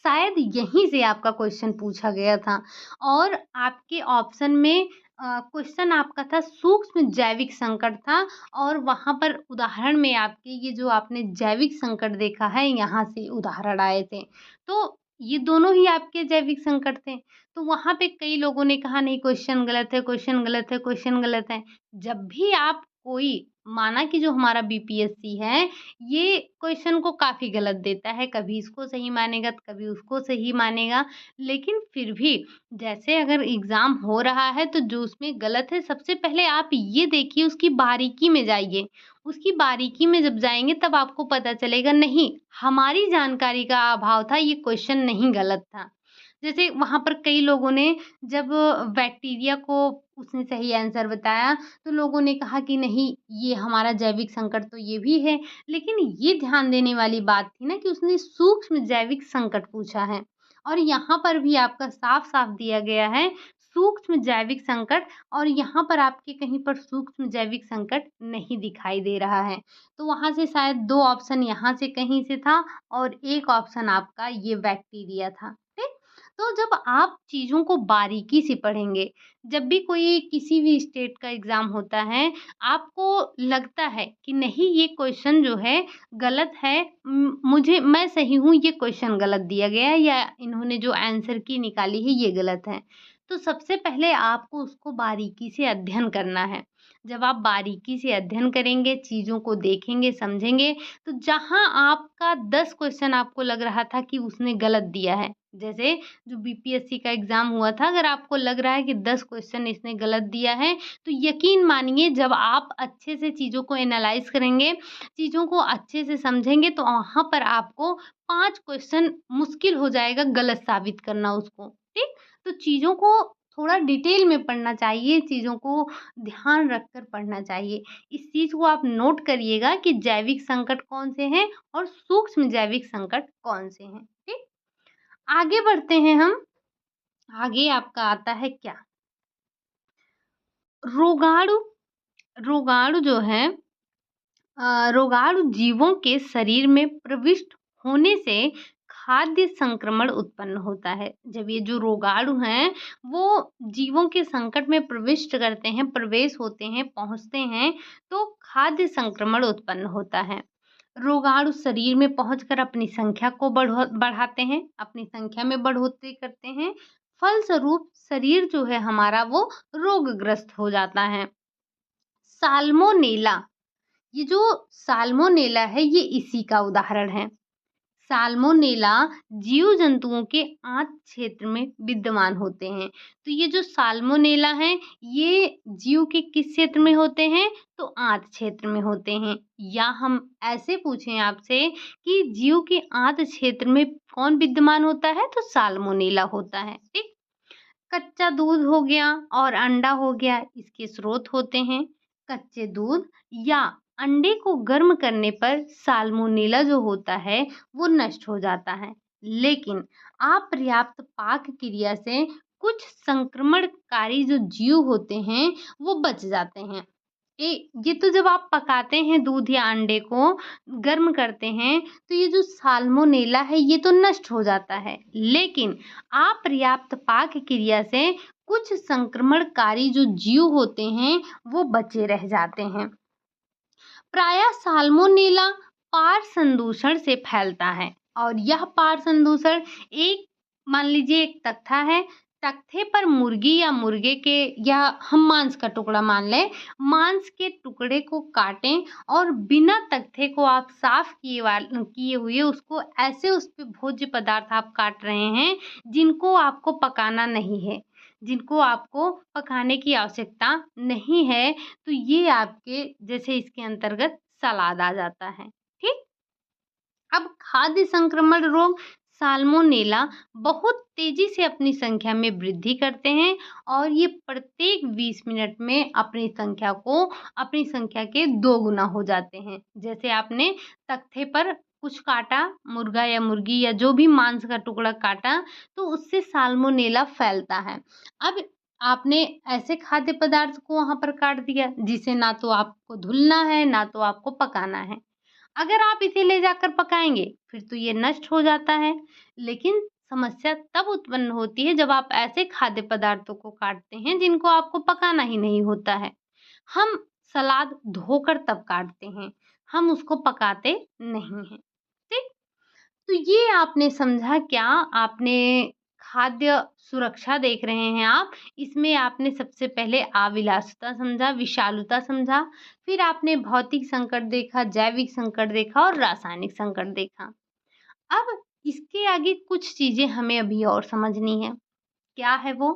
शायद यहीं से आपका क्वेश्चन पूछा गया था और आपके ऑप्शन में क्वेश्चन आपका था सूक्ष्म जैविक संकट था और वहाँ पर उदाहरण में आपके ये जो आपने जैविक संकट देखा है यहाँ से उदाहरण आए थे। तो ये दोनों ही आपके जैविक संकट थे। तो वहाँ पे कई लोगों ने कहा नहीं क्वेश्चन गलत है, क्वेश्चन गलत है, क्वेश्चन गलत है। जब भी आप कोई माना कि जो हमारा बीपीएससी है ये क्वेश्चन को काफ़ी गलत देता है, कभी इसको सही मानेगा तो कभी उसको सही मानेगा। लेकिन फिर भी जैसे अगर एग्ज़ाम हो रहा है तो जो उसमें गलत है सबसे पहले आप ये देखिए उसकी बारीकी में जाइए। उसकी बारीकी में जब जाएँगे तब आपको पता चलेगा नहीं, हमारी जानकारी का अभाव था, ये क्वेश्चन नहीं गलत था। जैसे वहाँ पर कई लोगों ने जब बैक्टीरिया को उसने सही आंसर बताया तो लोगों ने कहा कि नहीं ये हमारा जैविक संकट तो ये भी है। लेकिन ये ध्यान देने वाली बात थी ना कि उसने सूक्ष्म जैविक संकट पूछा है और यहाँ पर भी आपका साफ-साफ दिया गया है सूक्ष्म जैविक संकट और यहाँ पर आपके कहीं पर सूक्ष्म जैविक संकट नहीं दिखाई दे रहा है। तो वहाँ से शायद 2 ऑप्शन यहाँ से कहीं से था और 1 ऑप्शन आपका ये बैक्टीरिया था, ठीक? तो जब आप चीज़ों को बारीकी से पढ़ेंगे, जब भी कोई किसी भी स्टेट का एग्ज़ाम होता है, आपको लगता है कि नहीं ये क्वेश्चन जो है गलत है मुझे मैं सही हूँ, ये क्वेश्चन गलत दिया गया है या इन्होंने जो आंसर की निकाली है ये गलत है। तो सबसे पहले आपको उसको बारीकी से अध्ययन करना है। जब आप बारीकी से अध्ययन करेंगे, चीज़ों को देखेंगे, समझेंगे, तो जहाँ आपका 10 क्वेश्चन आपको लग रहा था कि उसने गलत दिया है, जैसे जो बीपीएससी का एग्ज़ाम हुआ था, अगर आपको लग रहा है कि 10 क्वेश्चन इसने गलत दिया है, तो यकीन मानिए जब आप अच्छे से चीज़ों को एनालाइज़ करेंगे, चीज़ों को अच्छे से समझेंगे, तो वहाँ पर आपको 5 क्वेश्चन मुश्किल हो जाएगा गलत साबित करना उसको, ठीक? तो चीज़ों को थोड़ा डिटेल में पढ़ना चाहिए, चीज़ों को ध्यान रखकर पढ़ना चाहिए। इस चीज़ को आप नोट करिएगा कि जैविक संकट कौन से हैं और सूक्ष्म जैविक संकट कौन से हैं, ठीक? आगे बढ़ते हैं हम। आगे आपका आता है क्या? रोगाणु रोगाणु जो है रोगाणु जीवों के शरीर में प्रविष्ट होने से खाद्य संक्रमण उत्पन्न होता है। जब ये जो रोगाणु हैं, वो जीवों के संकट में प्रविष्ट करते हैं, प्रवेश होते हैं, पहुँचते हैं, तो खाद्य संक्रमण उत्पन्न होता है। रोगाणु शरीर में पहुंचकर अपनी संख्या को बढ़ाते हैं, अपनी संख्या में बढ़ोतरी करते हैं। फलस्वरूप शरीर जो है हमारा वो रोगग्रस्त हो जाता है। साल्मोनेला ये जो साल्मोनेला है ये इसी का उदाहरण है। साल्मोनेला जीव जंतुओं के आंत क्षेत्र में विद्यमान होते हैं। तो ये जो साल्मोनेला हैं ये जीव के किस क्षेत्र में होते हैं? तो आंत क्षेत्र में होते हैं। या हम ऐसे पूछें आपसे कि जीव के आंत क्षेत्र में कौन विद्यमान होता है? तो साल्मोनेला होता है, ठीक? कच्चा दूध हो गया और अंडा हो गया, इसके स्रोत होते हैं। कच्चे दूध या अंडे को गर्म करने पर साल्मोनेला जो होता है वो नष्ट हो जाता है, लेकिन अपर्याप्त पाक क्रिया से कुछ संक्रमणकारी जो जीव होते हैं वो बच जाते हैं। ये तो जब आप पकाते हैं दूध या अंडे को गर्म करते हैं तो ये जो साल्मोनेला है ये तो नष्ट हो जाता है, लेकिन अपर्याप्त पाक क्रिया से कुछ संक्रमणकारी जो जीव होते हैं वो बचे रह जाते हैं। प्रायः साल्मोनेला पार संदूषण से फैलता है और यह पार संदूषण एक मान लीजिए एक तख्ता है, तख्ते पर मुर्गी या मुर्गे के या हम मांस का टुकड़ा मान लें, मांस के टुकड़े को काटें और बिना तख्ते को आप साफ किए हुए उसको ऐसे उस पे भोज्य पदार्थ आप काट रहे हैं जिनको आपको पकाना नहीं है, जिनको आपको पकाने की आवश्यकता नहीं है, तो ये आपके जैसे इसके अंतर्गत सलाद आ जाता है। ठीक। अब खाद्य संक्रमण रोग साल्मोनेला बहुत तेजी से अपनी संख्या में वृद्धि करते हैं और ये प्रत्येक 20 मिनट में अपनी संख्या के 2 गुना हो जाते हैं। जैसे आपने तख्ते पर कुछ काटा, मुर्गा या मुर्गी या जो भी मांस का टुकड़ा काटा, तो उससे साल्मोनेला फैलता है। अब आपने ऐसे खाद्य पदार्थ को वहाँ पर काट दिया जिसे ना तो आपको धुलना है, ना तो आपको पकाना है। अगर आप इसे ले जाकर पकाएँगे, फिर तो ये नष्ट हो जाता है। लेकिन समस्या तब उत्पन्न होती है जब आप ऐसे खाद्य पदार्थों को काटते हैं जिनको आपको पकाना ही नहीं होता है। हम सलाद धोकर तब काटते हैं, हम उसको पकाते नहीं हैं। ठीक? तो ये आपने समझा क्या? आपने खाद्य सुरक्षा देख रहे हैं आप, इसमें आपने सबसे पहले अविलासिता समझा, विषालुता समझा, फिर आपने भौतिक संकट देखा, जैविक संकट देखा और रासायनिक संकट देखा। अब इसके आगे कुछ चीज़ें हमें अभी और समझनी है। क्या है वो?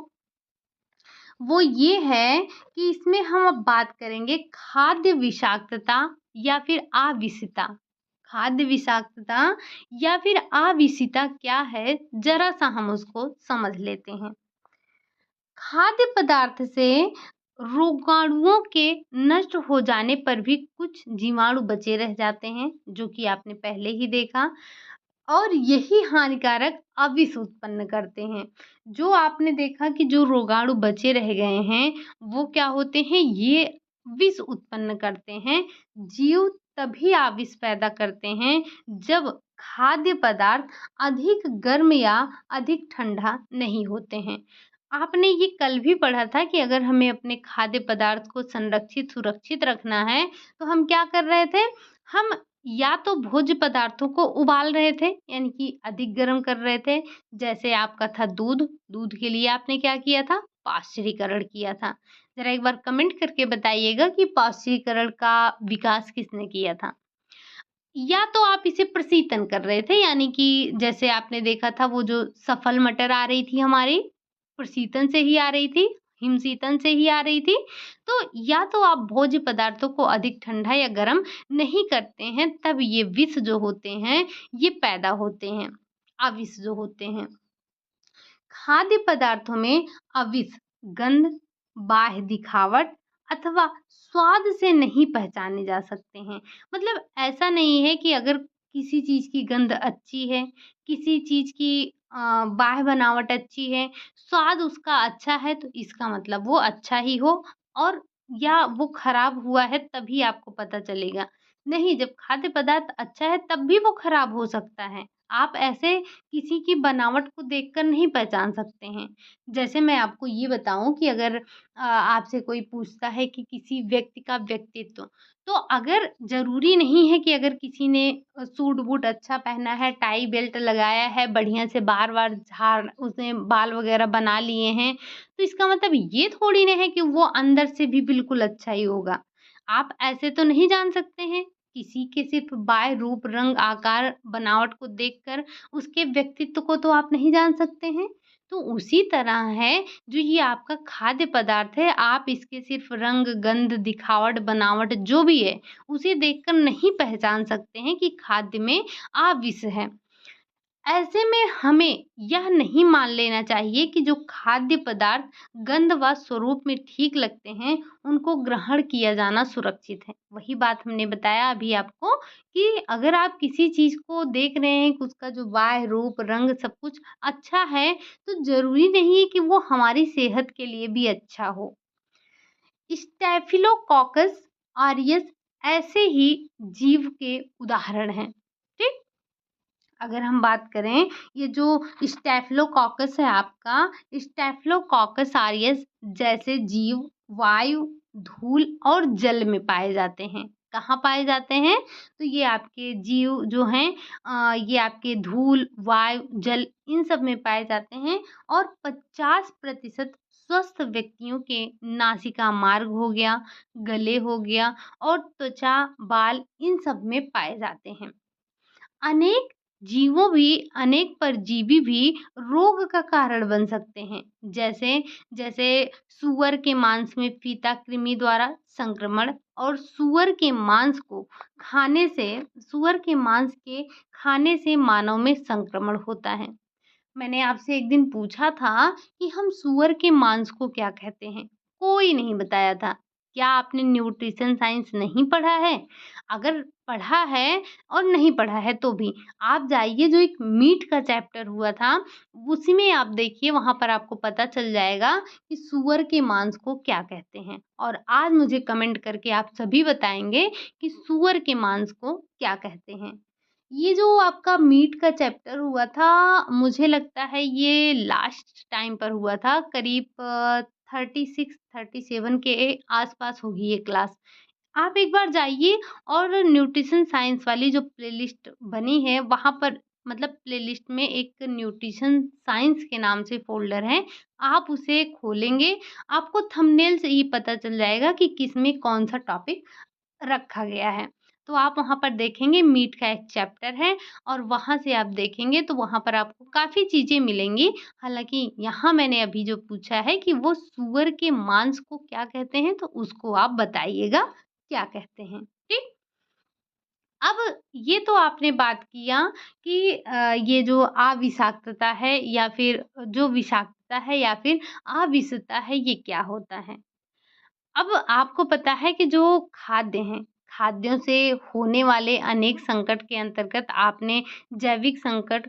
वो ये है कि इसमें हम अब बात करेंगे खाद्य विषाक्तता या फिर अविषिता। खाद्य विषाक्तता या फिर अविषिता क्या है, ज़रा-सा हम उसको समझ लेते हैं। खाद्य पदार्थ से रोगाणुओं के नष्ट हो जाने पर भी कुछ जीवाणु बचे रह जाते हैं, जो कि आपने पहले ही देखा। और यही हानिकारक अविष उत्पन्न करते हैं। जो आपने देखा कि जो रोगाणु बचे रह गए हैं, वो क्या होते हैं? ये विष उत्पन्न करते हैं। जीव तभी अविष पैदा करते हैं जब खाद्य पदार्थ अधिक गर्म या अधिक ठंडा नहीं होते हैं। आपने ये कल भी पढ़ा था कि अगर हमें अपने खाद्य पदार्थ को सुरक्षित रखना है, तो हम क्या कर रहे थे? हम या तो भोज्य पदार्थों को उबाल रहे थे, यानी कि अधिक गर्म कर रहे थे। जैसे आपका था दूध, दूध के लिए आपने क्या किया था? पाश्चुरीकरण किया था। ज़रा एक बार कमेंट करके बताइएगा कि पाश्चुरीकरण का विकास किसने किया था? या तो आप इसे प्रशीतन कर रहे थे, यानी कि जैसे आपने देखा था वो जो सफल मटर आ रही थी हमारी, प्रशीतन से ही आ रही थी, हिमशीतन से ही आ रही थी। तो या तो आप भोज्य पदार्थों को अधिक ठंडा या गर्म नहीं करते हैं, तब ये विष जो होते हैं, ये पैदा होते हैं, अविष जो होते हैं। खाद्य पदार्थों में अविष गंध, बाह्य दिखावट अथवा स्वाद से नहीं पहचाने जा सकते हैं। मतलब ऐसा नहीं है कि अगर किसी चीज़ की गंध अच्छी है, किसी चीज़ की बाह्य बनावट अच्छी है, स्वाद उसका अच्छा है, तो इसका मतलब वो अच्छा ही हो, और या वो खराब हुआ है तभी आपको पता चलेगा। नहीं, जब खाद्य पदार्थ अच्छा है तब भी वो खराब हो सकता है। आप ऐसे किसी की बनावट को देखकर नहीं पहचान सकते हैं। जैसे मैं आपको ये बताऊँ कि अगर आपसे कोई पूछता है कि किसी व्यक्ति का व्यक्तित्व, तो अगर ज़रूरी नहीं है कि अगर किसी ने सूट-बूट अच्छा पहना है, टाई बेल्ट लगाया है, बढ़िया से बार-बार झाड़ उसने बाल वगैरह बना लिए हैं, तो इसका मतलब ये थोड़ी ना है कि वो अंदर से भी बिल्कुल अच्छा ही होगा। आप ऐसे तो नहीं जान सकते हैं। किसी के सिर्फ़ बाह्य रूप, रंग, आकार, बनावट को देखकर उसके व्यक्तित्व को तो आप नहीं जान सकते हैं। तो उसी तरह है जो ये आपका खाद्य पदार्थ है, आप इसके सिर्फ़ रंग, गंध, दिखावट, बनावट जो भी है, उसे देखकर नहीं पहचान सकते हैं कि खाद्य में अविष है। ऐसे में हमें यह नहीं मान लेना चाहिए कि जो खाद्य पदार्थ गंध व स्वरूप में ठीक लगते हैं, उनको ग्रहण किया जाना सुरक्षित है। वही बात हमने बताया अभी आपको कि अगर आप किसी चीज़ को देख रहे हैं कि उसका जो बाह्य रूप, रंग सब कुछ अच्छा है, तो ज़रूरी नहीं है कि वो हमारी सेहत के लिए भी अच्छा हो। स्टेफिलोकोकस ऑरियस ऐसे ही जीव के उदाहरण हैं। ठीक? अगर हम बात करें, ये जो स्टेफिलोकोकस है आपका, स्टेफिलोकोकस ऑरियस जैसे जीव वायु, धूल और जल में पाए जाते हैं। कहाँ पाए जाते हैं? तो ये आपके जीव जो हैं ये आपके धूल, वायु, जल इन सब में पाए जाते हैं और 50% स्वस्थ व्यक्तियों के नासिका मार्ग हो गया, गले हो गया और त्वचा, बाल इन सब में पाए जाते हैं। अनेक जीवों भी अनेक परजीवी भी रोग का कारण बन सकते हैं। जैसे जैसे सुअर के मांस में फीता कृमि द्वारा संक्रमण और सुअर के मांस के खाने से मानव में संक्रमण होता है। मैंने आपसे एक दिन पूछा था कि हम सुअर के मांस को क्या कहते हैं? कोई नहीं बताया था। क्या आपने न्यूट्रिशन साइंस नहीं पढ़ा है? अगर पढ़ा है और नहीं पढ़ा है तो भी आप जाइए, जो एक मीट का चैप्टर हुआ था, उसी में आप देखिए, वहाँ पर आपको पता चल जाएगा कि सुअर के मांस को क्या कहते हैं। और आज मुझे कमेंट करके आप सभी बताएँगे कि सुअर के मांस को क्या कहते हैं। ये जो आपका मीट का चैप्टर हुआ था, मुझे लगता है ये लास्ट टाइम पर हुआ था, करीब 36-37 के आस-पास होगी ये क्लास। आप एक बार जाइए और न्यूट्रिशन साइंस वाली जो प्लेलिस्ट बनी है, वहाँ पर मतलब प्लेलिस्ट में एक न्यूट्रिशन साइंस के नाम से फ़ोल्डर है, आप उसे खोलेंगे, आपको थंबनेल से ही पता चल जाएगा कि किसमें कौन-सा टॉपिक रखा गया है। तो आप वहाँ पर देखेंगे, मीट का एक चैप्टर है और वहाँ से आप देखेंगे तो वहाँ पर आपको काफ़ी चीज़ें मिलेंगी। हालाँकि यहाँ मैंने अभी जो पूछा है कि वो सूअर के मांस को क्या कहते हैं, तो उसको आप बताइएगा क्या कहते हैं, ठीक? अब ये तो आपने बात किया कि ये जो अविषाक्तता है या फिर जो विषाक्तता है या फिर अविषता है, ये क्या होता है? अब आपको पता है कि जो खाद्य हैं, खाद्यों से होने वाले अनेक संकट के अंतर्गत आपने जैविक संकट,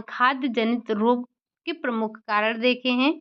खाद्य जनित रोग के प्रमुख कारण देखे हैं।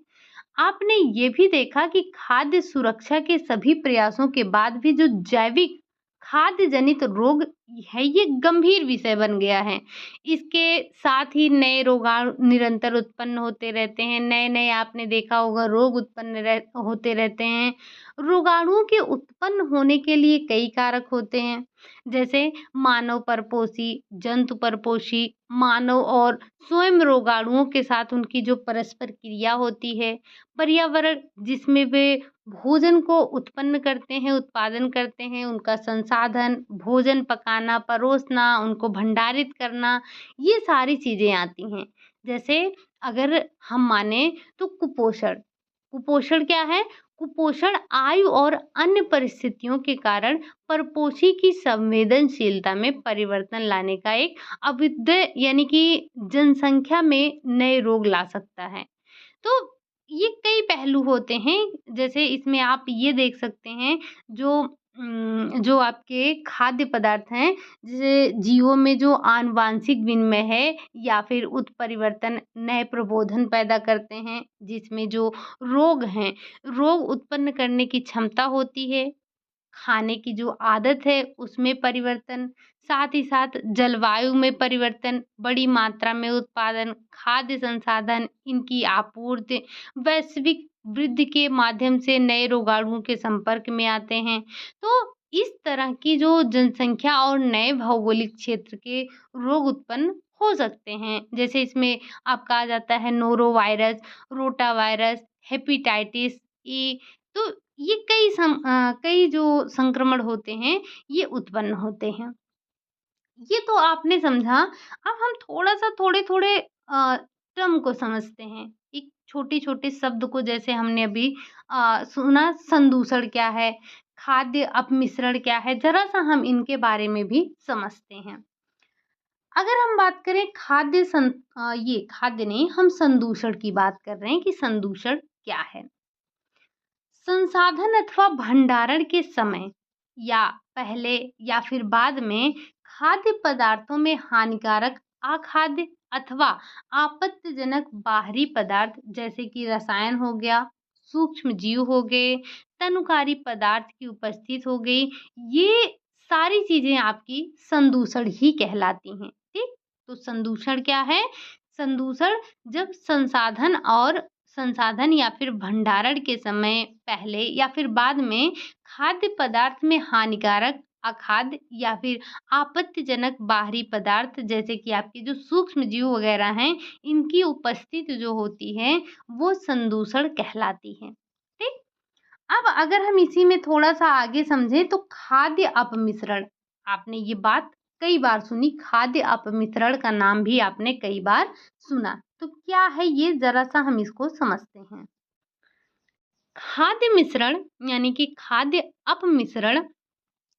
आपने ये भी देखा कि खाद्य सुरक्षा के सभी प्रयासों के बाद भी जो जैविक खाद्य जनित रोग है, ये गंभीर विषय बन गया है। इसके साथ ही नए रोगाणु निरंतर उत्पन्न होते रहते हैं। नए-नए आपने देखा होगा रोग उत्पन्न होते रहते हैं। रोगाणुओं के उत्पन्न होने के लिए कई कारक होते हैं, जैसे मानव परपोषी, जंतु परपोषी, मानव और स्वयं रोगाणुओं के साथ उनकी जो परस्पर क्रिया होती है, पर्यावरण जिसमें वे भोजन को उत्पन्न करते हैं, उत्पादन करते हैं, उनका संसाधन, भोजन पकाना, परोसना, उनको भंडारित करना, ये सारी चीज़ें आती हैं। जैसे अगर हम माने तो कुपोषण, कुपोषण क्या है? कुपोषण आयु और अन्य परिस्थितियों के कारण परपोषी की संवेदनशीलता में परिवर्तन लाने का एक अविद्य यानी कि जनसंख्या में नए रोग ला सकता है। तो ये कई पहलू होते हैं, जैसे इसमें आप ये देख सकते हैं, जो आपके खाद्य पदार्थ हैं, जैसे जीवों में जो आनुवांशिक विनिमय है या फिर उत्परिवर्तन नए प्रबोधन पैदा करते हैं, जिसमें जो रोग हैं, रोग उत्पन्न करने की क्षमता होती है। खाने की जो आदत है उसमें परिवर्तन, साथ ही साथ जलवायु में परिवर्तन, बड़ी मात्रा में उत्पादन, खाद्य संसाधन, इनकी आपूर्ति, वैश्विक वृद्धि के माध्यम से नए रोगाणुओं के संपर्क में आते हैं। तो इस तरह की जो जनसंख्या और नए भौगोलिक क्षेत्र के रोग उत्पन्न हो सकते हैं। जैसे इसमें आपका आ जाता है नोरोवायरस, रोटावायरस, हेपेटाइटिस ए, तो ये कई जो संक्रमण होते हैं, ये उत्पन्न होते हैं। ये तो आपने समझा। अब हम थोड़ा-सा थोड़े-थोड़े टर्म को समझते हैं। एक छोटे-छोटे शब्द को, जैसे हमने अभी सुना संदूषण क्या है, खाद्य अपमिश्रण क्या है, ज़रा-सा हम इनके बारे में भी समझते हैं। अगर हम बात करें ये खाद्य नहीं, हम संदूषण की बात कर रहे हैं कि संदूषण क्या है। संसाधन अथवा भंडारण के समय या पहले या फिर बाद में खाद्य पदार्थों में हानिकारक अखाद्य अथवा आपत्तिजनक बाहरी पदार्थ जैसे कि रसायन हो गया, सूक्ष्म जीव हो गए, तनुकारी पदार्थ की उपस्थित हो गई, ये सारी चीजें आपकी संदूषण ही कहलाती हैं। ठीक, तो संदूषण क्या है? संदूषण जब संसाधन या फिर भंडारण के समय पहले या फिर बाद में खाद्य पदार्थ में हानिकारक, अखाद्य या फिर आपत्तिजनक बाहरी पदार्थ जैसे कि आपके जो सूक्ष्म जीव वगैरह हैं, इनकी उपस्थिति जो होती है, वो संदूषण कहलाती है। ठीक? अब अगर हम इसी में थोड़ा-सा आगे समझें तो खाद्य अपमिश्रण, आपने ये बात कई बार सुनी, खाद्य अपमिश्रण का नाम भी आपने कई बार सुना। तो क्या है ये? ज़रा-सा हम इसको समझते हैं। खाद्य मिश्रण यानी कि खाद्य अपमिश्रण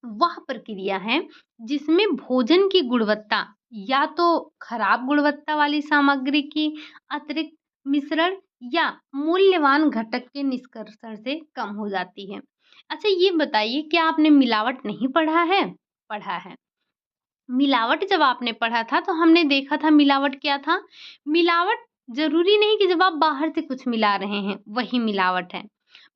वह प्रक्रिया है जिसमें भोजन की गुणवत्ता या तो खराब गुणवत्ता वाली सामग्री की अतिरिक्त मिश्रण या मूल्यवान घटक के निष्कर्षण से कम हो जाती है। अच्छा ये बताइए, क्या आपने मिलावट नहीं पढ़ा है? पढ़ा है। मिलावट जब आपने पढ़ा था तो हमने देखा था मिलावट क्या था? मिलावट ज़रूरी नहीं कि जब आप बाहर से कुछ मिला रहे हैं, वही मिलावट है।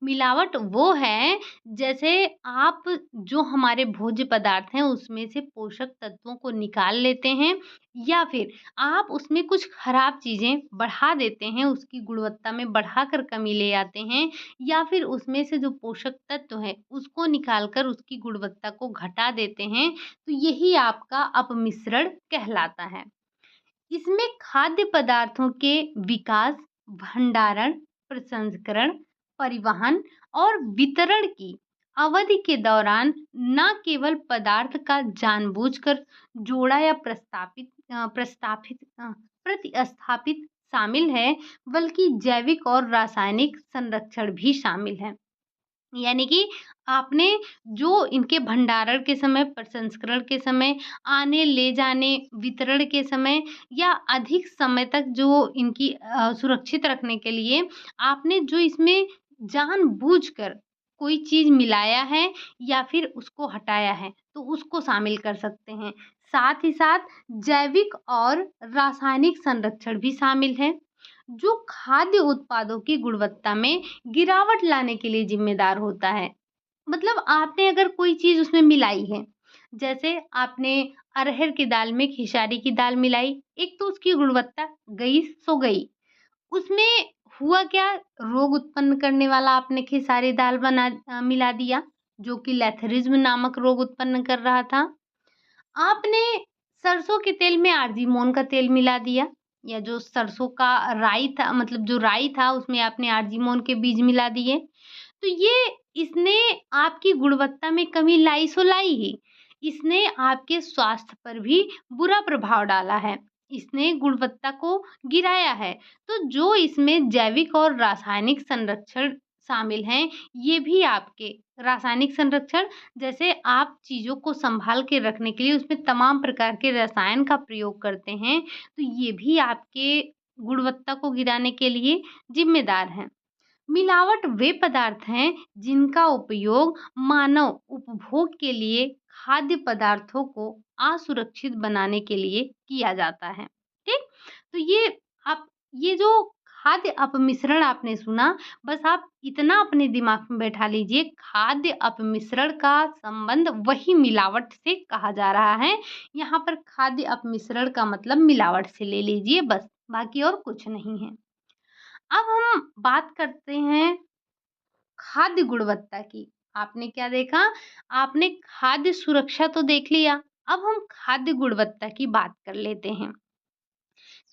मिलावट वो है जैसे आप जो हमारे भोज्य पदार्थ हैं उसमें से पोषक तत्वों को निकाल लेते हैं या फिर आप उसमें कुछ खराब चीज़ें बढ़ा देते हैं, उसकी गुणवत्ता में बढ़ाकर कमी ले आते हैं या फिर उसमें से जो पोषक तत्व है उसको निकाल कर उसकी गुणवत्ता को घटा देते हैं, तो यही आपका अपमिश्रण कहलाता है। इसमें खाद्य पदार्थों के विकास, भंडारण, प्रसंस्करण, परिवहन और वितरण की अवधि के दौरान न केवल पदार्थ का जानबूझकर जोड़ा या प्रतिस्थापित शामिल है, बल्कि जैविक और रासायनिक संरक्षण भी शामिल है। यानी कि आपने जो इनके भंडारण के समय, प्रसंस्करण के समय, आने ले जाने, वितरण के समय या अधिक समय तक जो इनकी सुरक्षित रखने के लिए आपने जो इसमें जानबूझकर कोई चीज़ मिलाया है या फिर उसको हटाया है, तो उसको शामिल कर सकते हैं। साथ ही साथ जैविक और रासायनिक संरक्षण भी शामिल है, जो खाद्य उत्पादों की गुणवत्ता में गिरावट लाने के लिए ज़िम्मेदार होता है। मतलब आपने अगर कोई चीज़ उसमें मिलाई है, जैसे आपने अरहर की दाल में खेसारी की दाल मिलाई, एक तो उसकी गुणवत्ता गई सो गई। उसमें हुआ क्या, रोग उत्पन्न करने वाला आपने खेसारी दाल मिला दिया, जो कि लैथरिज्म नामक रोग उत्पन्न कर रहा था। आपने सरसों के तेल में आर्जिमोन का तेल मिला दिया या जो सरसों का राई था, मतलब जो राई था उसमें आपने आर्जिमोन के बीज मिला दिए। तो ये इसने आपकी गुणवत्ता में कमी लाई सो लाई ही। इसने आपके स्वास्थ्य पर भी बुरा प्रभाव डाला है। इसने गुणवत्ता को गिराया है। तो जो इसमें जैविक और रासायनिक संरक्षण शामिल हैं, ये भी आपके रासायनिक संरक्षण, जैसे आप चीज़ों को सँभाल के रखने के लिए उसमें तमाम प्रकार के रसायन का प्रयोग करते हैं, तो ये भी आपके गुणवत्ता को गिराने के लिए ज़िम्मेदार हैं। मिलावट वे पदार्थ हैं जिनका उपयोग मानव उपभोग के लिए खाद्य पदार्थों को असुरक्षित बनाने के लिए किया जाता है। ठीक? तो ये जो खाद्य अपमिश्रण आपने सुना, बस आप इतना अपने दिमाग में बैठा लीजिए, खाद्य अपमिश्रण का संबंध वही मिलावट से कहा जा रहा है। यहाँ पर खाद्य अपमिश्रण का मतलब मिलावट से ले लीजिए बस, बाकी और कुछ नहीं है। अब हम बात करते हैं खाद्य गुणवत्ता की। आपने क्या देखा? आपने खाद्य सुरक्षा तो देख लिया, अब हम खाद्य गुणवत्ता की बात कर लेते हैं।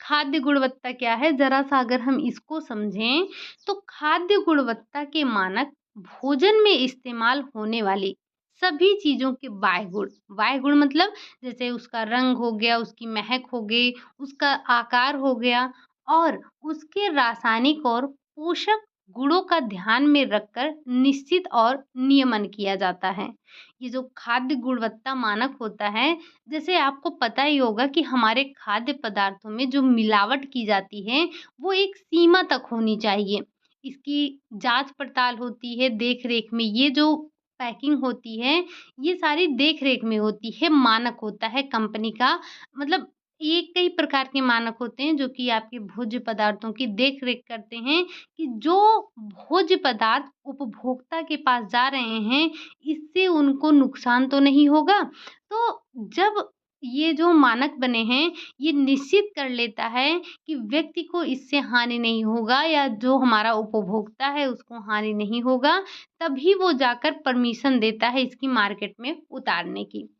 खाद्य गुणवत्ता क्या है? ज़रा-सा अगर हम इसको समझें, तो खाद्य गुणवत्ता के मानक भोजन में इस्तेमाल होने वाली सभी चीज़ों के बाह्य गुण मतलब जैसे उसका रंग हो गया, उसकी महक हो गई, उसका आकार हो गया और उसके रासायनिक और पोषक गुणों का ध्यान में रखकर निश्चित और नियमन किया जाता है। ये जो खाद्य गुणवत्ता मानक होता है, जैसे आपको पता ही होगा कि हमारे खाद्य पदार्थों में जो मिलावट की जाती है, वो एक सीमा तक होनी चाहिए। इसकी जाँच-पड़ताल होती है देख-रेख में। ये जो पैकिंग होती है, ये सारी देख-रेख में होती है, मानक होता है कंपनी का। मतलब ये कई प्रकार के मानक होते हैं जो कि आपके भोज्य पदार्थों की देख-रेख करते हैं कि जो भोज्य पदार्थ उपभोक्ता के पास जा रहे हैं, इससे उनको नुकसान तो नहीं होगा। तो जब ये जो मानक बने हैं, ये निश्चित कर लेता है कि व्यक्ति को इससे हानि नहीं होगा या जो हमारा उपभोक्ता है उसको हानि नहीं होगा, तभी वो जाकर परमिशन देता है इसकी मार्केट में उतारने की।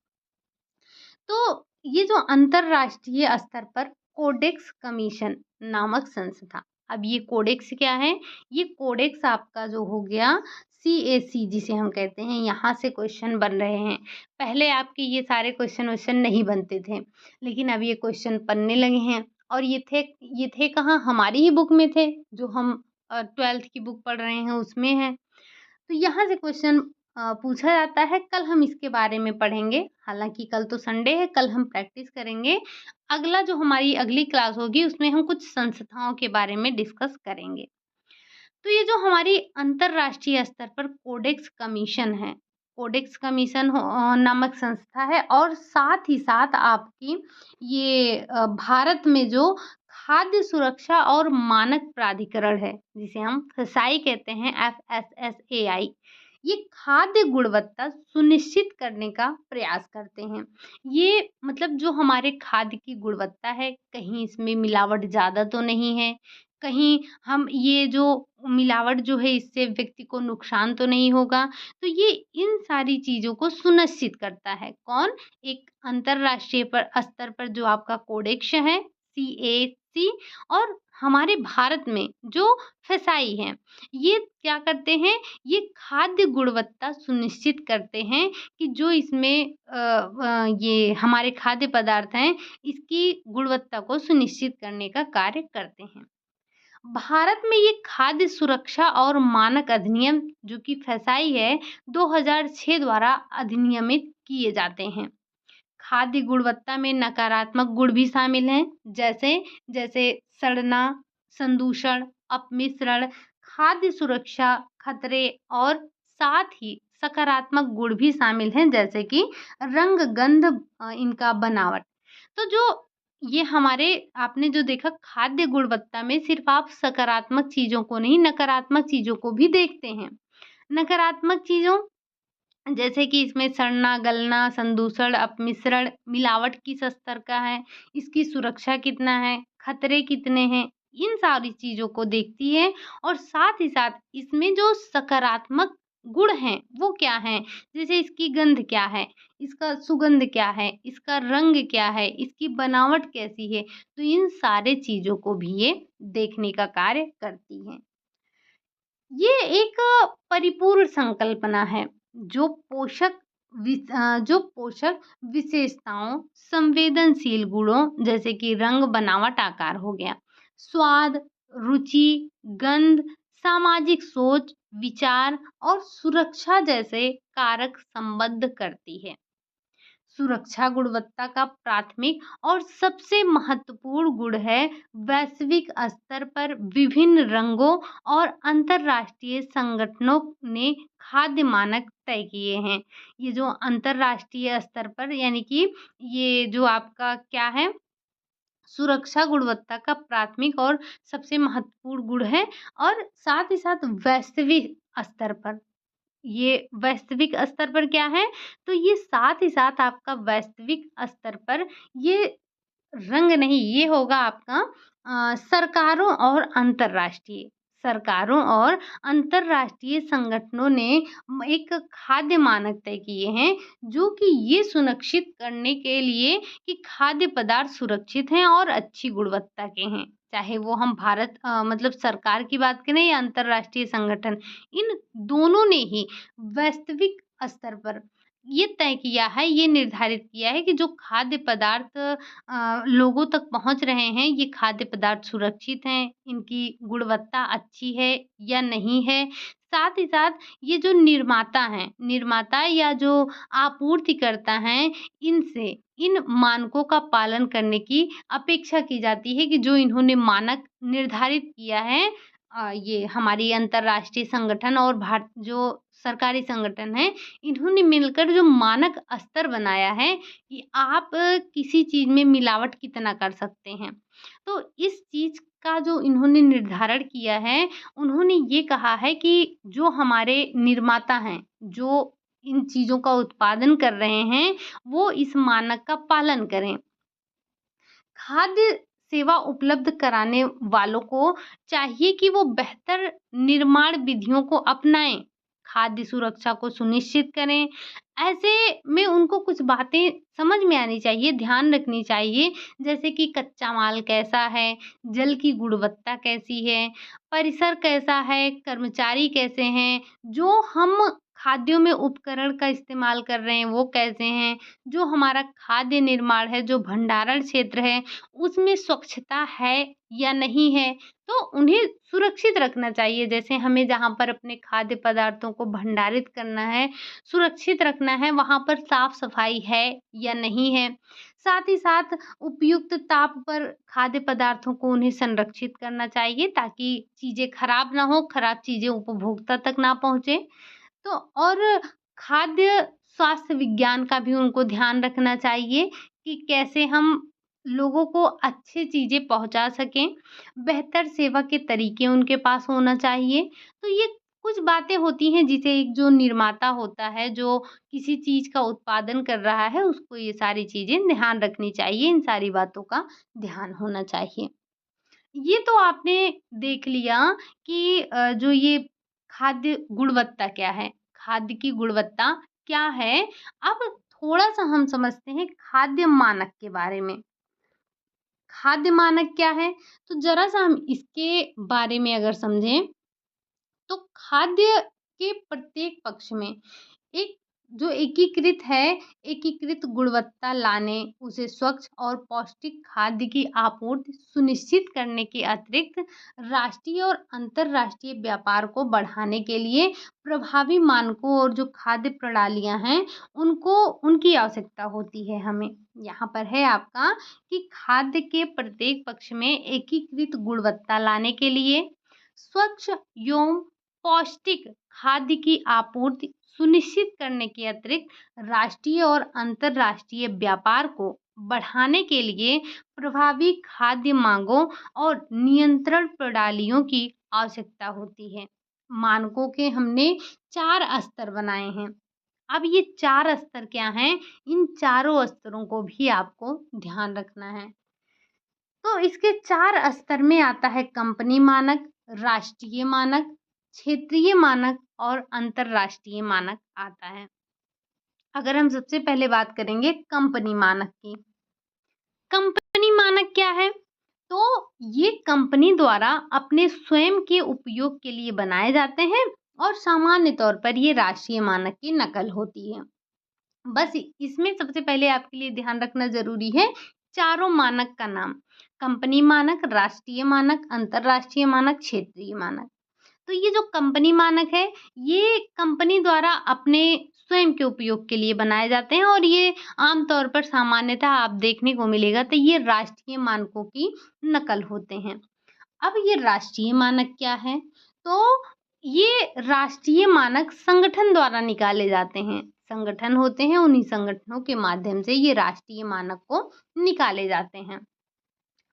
तो ये जो अंतर्राष्ट्रीय स्तर पर कोडेक्स कमीशन नामक संस्था, अब ये कोडेक्स क्या है? ये कोडेक्स आपका जो हो गया सीएसी जिसे हम कहते हैं, यहाँ से क्वेश्चन बन रहे हैं। पहले आपके ये सारे क्वेश्चन नहीं बनते थे, लेकिन अब ये क्वेश्चन बनने लगे हैं और ये थे कहाँ? हमारी ही बुक में थे, जो हम 12th की बुक पढ़ रहे हैं उसमें है। तो यहाँ से क्वेश्चन पूछा जाता है, कल हम इसके बारे में पढ़ेंगे। हालाँकि कल तो संडे है, कल हम प्रैक्टिस करेंगे। अगला जो हमारी अगली क्लास होगी उसमें हम कुछ संस्थाओं के बारे में डिस्कस करेंगे। तो ये जो हमारी अंतर्राष्ट्रीय स्तर पर कोडेक्स कमीशन है, कोडेक्स कमीशन नामक संस्था है और साथ ही साथ आपकी ये भारत में जो खाद्य सुरक्षा और मानक प्राधिकरण है, जिसे हम FSSAI कहते हैं, FSSAI, ये खाद्य गुणवत्ता सुनिश्चित करने का प्रयास करते हैं। ये मतलब जो हमारे खाद्य की गुणवत्ता है, कहीं इसमें मिलावट ज़्यादा तो नहीं है, कहीं हम ये जो मिलावट जो है इससे व्यक्ति को नुकसान तो नहीं होगा। तो ये इन सारी चीज़ों को सुनिश्चित करता है। कौन? एक अंतर्राष्ट्रीय पर स्तर पर जो आपका कोडेक्स है सीएसी, और हमारे भारत में जो FSSAI है, ये क्या करते हैं? ये खाद्य गुणवत्ता सुनिश्चित करते हैं कि जो इसमें ये हमारे खाद्य पदार्थ हैं, इसकी गुणवत्ता को सुनिश्चित करने का कार्य करते हैं। भारत में ये खाद्य सुरक्षा और मानक अधिनियम जो कि FSSAI है, 2006 द्वारा अधिनियमित किए जाते हैं। खाद्य गुणवत्ता में नकारात्मक गुण भी शामिल हैं, जैसे जैसे सड़ना, संदूषण, अपमिश्रण, खाद्य सुरक्षा खतरे और साथ ही सकारात्मक गुण भी शामिल हैं, जैसे कि रंग, गंध, इनका बनावट। तो जो ये हमारे आपने जो देखा खाद्य गुणवत्ता में सिर्फ आप सकारात्मक चीज़ों को नहीं, नकारात्मक चीज़ों को भी देखते हैं। नकारात्मक चीज़ों जैसे कि इसमें सड़ना, गलना, संदूषण, अपमिश्रण, मिलावट किस स्तर का है, इसकी सुरक्षा कितना है, खतरे कितने हैं, इन सारी चीज़ों को देखती है और साथ ही साथ इसमें जो सकारात्मक गुण हैं, वो क्या हैं? जैसे इसकी गंध क्या है, इसका सुगंध क्या है, इसका रंग क्या है, इसकी बनावट कैसी है, तो इन सारे चीज़ों को भी ये देखने का कार्य करती हैं। ये एक परिपूर्ण संकल्पना है जो जो पोषक विशेषताओं, संवेदनशील गुणों जैसे कि रंग, बनावट, आकार हो गया, स्वाद, रुचि, गंध, सामाजिक सोच, विचार और सुरक्षा जैसे कारक संबद्ध करती है। सुरक्षा गुणवत्ता का प्राथमिक और सबसे महत्वपूर्ण गुण है वैश्विक स्तर पर विभिन्न रंगों और अंतर्राष्ट्रीय संगठनों ने खाद्य मानक तय किए हैं। ये जो अंतर्राष्ट्रीय स्तर पर यानी कि ये जो आपका क्या है, सुरक्षा गुणवत्ता का प्राथमिक और सबसे महत्वपूर्ण गुण है और साथ ही साथ वैश्विक स्तर पर, ये वैश्विक स्तर पर क्या है? तो ये साथ ही साथ आपका वैश्विक स्तर पर ये रंग नहीं, ये होगा आपका सरकारों और अंतर्राष्ट्रीय संगठनों ने एक खाद्य मानक तय किए हैं, जो कि ये सुनिश्चित करने के लिए कि खाद्य पदार्थ सुरक्षित हैं और अच्छी गुणवत्ता के हैं। चाहे वो हम भारत मतलब सरकार की बात करें या अंतर्राष्ट्रीय संगठन, इन दोनों ने ही वैश्विक स्तर पर ये तय किया है, ये निर्धारित किया है कि जो खाद्य पदार्थ लोगों तक पहुँच रहे हैं, ये खाद्य पदार्थ सुरक्षित हैं, इनकी गुणवत्ता अच्छी है या नहीं है। साथ ही साथ ये जो निर्माता हैं, निर्माता या जो आपूर्तिकर्ता हैं, इनसे इन मानकों का पालन करने की अपेक्षा की जाती है कि जो इन्होंने मानक निर्धारित किया है ये हमारी अंतर्राष्ट्रीय संगठन और जो सरकारी संगठन है, इन्होंने मिलकर जो मानक स्तर बनाया है कि आप किसी चीज़ में मिलावट कितना कर सकते हैं। तो इस चीज़ का जो इन्होंने निर्धारण किया है, उन्होंने ये कहा है कि जो हमारे निर्माता हैं, जो इन चीज़ों का उत्पादन कर रहे हैं, वो इस मानक का पालन करें। खाद्य सेवा उपलब्ध कराने वालों को चाहिए कि वो बेहतर निर्माण विधियों को अपनाएं, खाद्य सुरक्षा को सुनिश्चित करें। ऐसे में उनको कुछ बातें समझ में आनी चाहिए, ध्यान रखनी चाहिए, जैसे कि कच्चा माल कैसा है, जल की गुणवत्ता कैसी है, परिसर कैसा है, कर्मचारी कैसे हैं, जो हम खाद्यों में उपकरण का इस्तेमाल कर रहे हैं वो कैसे हैं, जो हमारा खाद्य निर्माण है, जो भंडारण क्षेत्र है उसमें स्वच्छता है या नहीं है, तो उन्हें सुरक्षित रखना चाहिए। जैसे हमें जहाँ पर अपने खाद्य पदार्थों को भंडारित करना है, सुरक्षित रखना है, वहाँ पर साफ-सफाई है या नहीं है। साथ ही साथ उपयुक्त ताप पर खाद्य पदार्थों को उन्हें संरक्षित करना चाहिए ताकि चीज़ें खराब ना हो, खराब चीज़ें उपभोक्ता तक ना पहुँचे। तो और खाद्य स्वास्थ्य विज्ञान का भी उनको ध्यान रखना चाहिए कि कैसे हम लोगों को अच्छी चीज़ें पहुँचा सकें, बेहतर सेवा के तरीके उनके पास होना चाहिए। तो ये कुछ बातें होती हैं जिसे एक जो निर्माता होता है, जो किसी चीज़ का उत्पादन कर रहा है, उसको ये सारी चीज़ें ध्यान रखनी चाहिए, इन सारी बातों का ध्यान होना चाहिए। ये तो आपने देख लिया कि जो ये खाद्य गुणवत्ता क्या है, खाद्य की गुणवत्ता क्या है। अब थोड़ा-सा हम समझते हैं खाद्य मानक के बारे में। खाद्य मानक क्या है? तो ज़रा-सा हम इसके बारे में अगर समझें, तो खाद्य के प्रत्येक पक्ष में एक जो एकीकृत है, एकीकृत गुणवत्ता लाने, उसे स्वच्छ और पौष्टिक खाद्य की आपूर्ति सुनिश्चित करने के अतिरिक्त राष्ट्रीय और अंतर्राष्ट्रीय व्यापार को बढ़ाने के लिए प्रभावी मानकों और जो खाद्य प्रणालियाँ हैं, उनको उनकी आवश्यकता होती है हमें। यहाँ पर है आपका कि खाद्य के प्रत्येक पक्ष में एकीकृत गुणवत्ता लाने के लिए स्वच्छ एवं पौष्टिक खाद्य की आपूर्ति सुनिश्चित करने के अतिरिक्त राष्ट्रीय और अंतर्राष्ट्रीय व्यापार को बढ़ाने के लिए प्रभावी खाद्य मांगों और नियंत्रण प्रणालियों की आवश्यकता होती है। मानकों के हमने 4 स्तर बनाए हैं। अब ये 4 स्तर क्या हैं? इन चारों स्तरों को भी आपको ध्यान रखना है। तो इसके 4 स्तर में आता है कंपनी मानक, राष्ट्रीय मानक, क्षेत्रीय मानक और अंतर्राष्ट्रीय मानक आता है। अगर हम सबसे पहले बात करेंगे कंपनी मानक की। कंपनी मानक क्या है? तो ये कंपनी द्वारा अपने स्वयं के उपयोग के लिए बनाए जाते हैं और सामान्य तौर पर ये राष्ट्रीय मानक की नकल होती है। बस इसमें सबसे पहले आपके लिए ध्यान रखना ज़रूरी है, चारों मानक का नाम, कंपनी मानक, राष्ट्रीय मानक, अंतर्राष्ट्रीय मानक, क्षेत्रीय मानक। तो ये जो कंपनी मानक है, ये कंपनी द्वारा अपने स्वयं के उपयोग के लिए बनाए जाते हैं और ये आम तौर पर सामान्यतः आप देखने को मिलेगा तो ये राष्ट्रीय मानकों की नकल होते हैं। अब ये राष्ट्रीय मानक क्या है? तो ये राष्ट्रीय मानक संगठन द्वारा निकाले जाते हैं। संगठन होते हैं, उन्हीं संगठनों के माध्यम से ये राष्ट्रीय मानक को निकाले जाते हैं।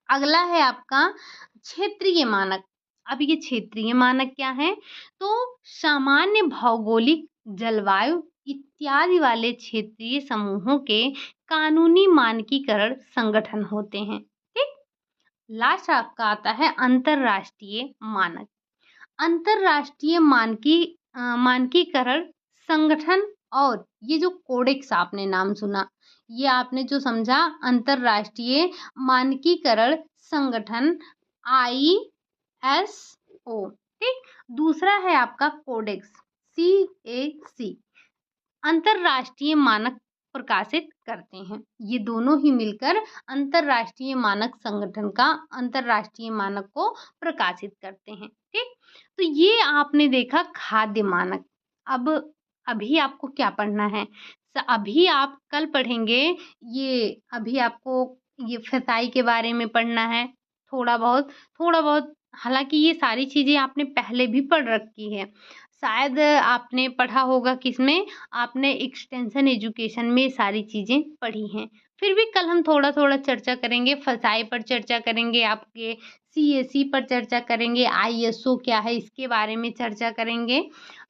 अगला है आपका क्षेत्रीय मानक। अब ये क्षेत्रीय मानक क्या है? तो सामान्य भौगोलिक, जलवायु इत्यादि वाले क्षेत्रीय समूहों के कानूनी मानकीकरण संगठन होते हैं। ठीक? लास्ट आपका आता है अंतर्राष्ट्रीय मानक। अंतर्राष्ट्रीय मानकीकरण संगठन और ये जो कोडेक्स आपने नाम सुना, ये आपने जो समझा अंतर्राष्ट्रीय मानकीकरण संगठन ISO, ठीक। दूसरा है आपका कोडेक्स CAC, अंतरराष्ट्रीय मानक प्रकाशित करते हैं। ये दोनों ही मिलकर अंतरराष्ट्रीय मानक संगठन का अंतरराष्ट्रीय मानक को प्रकाशित करते हैं। ठीक, तो ये आपने देखा खाद्य मानक। अब अभी आपको क्या पढ़ना है? अभी आप कल पढ़ेंगे, ये अभी आपको ये फिसाई के बारे में पढ़ना है थोड़ा बहुत। हालांकि ये सारी चीजें आपने पहले भी पढ़ रखी है, शायद आपने पढ़ा होगा किसमें, आपने एक्सटेंशन एजुकेशन में सारी चीज़ें पढ़ी हैं। फिर भी कल हम थोड़ा-थोड़ा चर्चा करेंगे, फसाई पर चर्चा करेंगे, आपके सीएसी पर चर्चा करेंगे, आईएसओ क्या है इसके बारे में चर्चा करेंगे।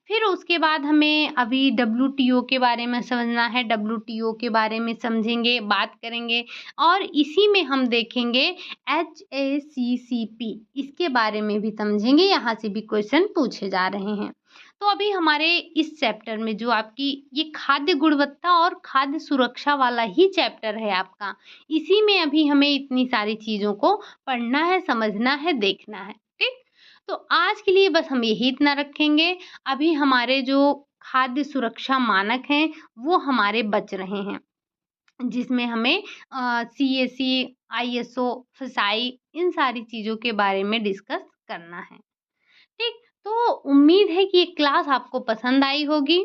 फिर उसके बाद हमें अभी डब्ल्यूटीओ के बारे में समझना है, डब्ल्यूटीओ के बारे में समझेंगे, बात करेंगे और इसी में हम देखेंगे एचएसीसीपी, इसके बारे में भी समझेंगे, यहाँ से भी क्वेश्चन पूछे जा रहे हैं। तो अभी हमारे इस चैप्टर में जो आपकी ये खाद्य गुणवत्ता और खाद्य सुरक्षा वाला ही चैप्टर है आपका, इसी में अभी हमें इतनी सारी चीज़ों को पढ़ना है, समझना है, देखना है। ठीक? तो आज के लिए बस हम यही इतना रखेंगे। अभी हमारे जो खाद्य सुरक्षा मानक हैं, वो हमारे बच रहे हैं, जिसमें हमें सीएसी, आईएसओ, फिसाई इन सारी चीज़ों के बारे में डिस्कस करना है। ठीक, तो उम्मीद है कि ये क्लास आपको पसंद आई होगी।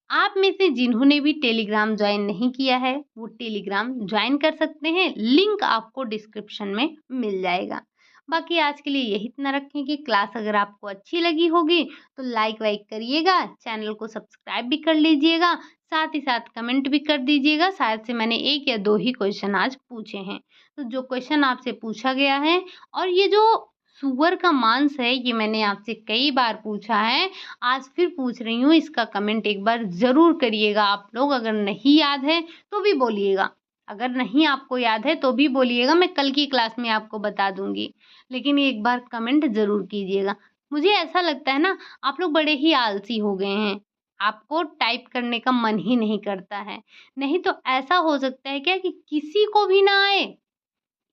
आप में से जिन्होंने भी टेलीग्राम ज्वाइन नहीं किया है, वो टेलीग्राम ज्वाइन कर सकते हैं, लिंक आपको डिस्क्रिप्शन में मिल जाएगा। बाकी आज के लिए यही इतना रखें कि क्लास अगर आपको अच्छी लगी होगी तो लाइक वाइक करिएगा, चैनल को सब्सक्राइब भी कर लीजिएगा, साथ ही साथ कमेंट भी कर दीजिएगा। शायद से मैंने 1 या 2 ही क्वेश्चन आज पूछे हैं, तो जो क्वेश्चन आपसे पूछा गया है और ये जो सुअर का मांस है, ये मैंने आपसे कई बार पूछा है, आज फिर पूछ रही हूँ, इसका कमेंट एक बार ज़रूर करिएगा आप लोग। अगर नहीं याद है तो भी बोलिएगा, अगर नहीं आपको याद है तो भी बोलिएगा, मैं कल की क्लास में आपको बता दूँगी। लेकिन एक बार कमेंट ज़रूर कीजिएगा। मुझे ऐसा लगता है ना, आप लोग बड़े ही आलसी हो गए हैं, आपको टाइप करने का मन ही नहीं करता है। नहीं तो ऐसा हो सकता है क्या कि किसी को भी ना आए,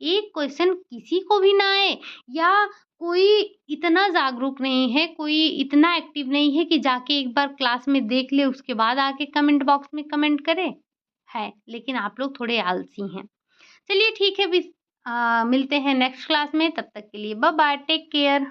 एक क्वेश्चन किसी को भी ना आए, या कोई इतना जागरूक नहीं है, कोई इतना एक्टिव नहीं है कि जाके एक बार क्लास में देख ले, उसके बाद आके कमेंट बॉक्स में कमेंट करे? है, लेकिन आप लोग थोड़े आलसी हैं। चलिए ठीक है, मिलते हैं नेक्स्ट क्लास में, तब तक के लिए बाय बाय, टेक केयर।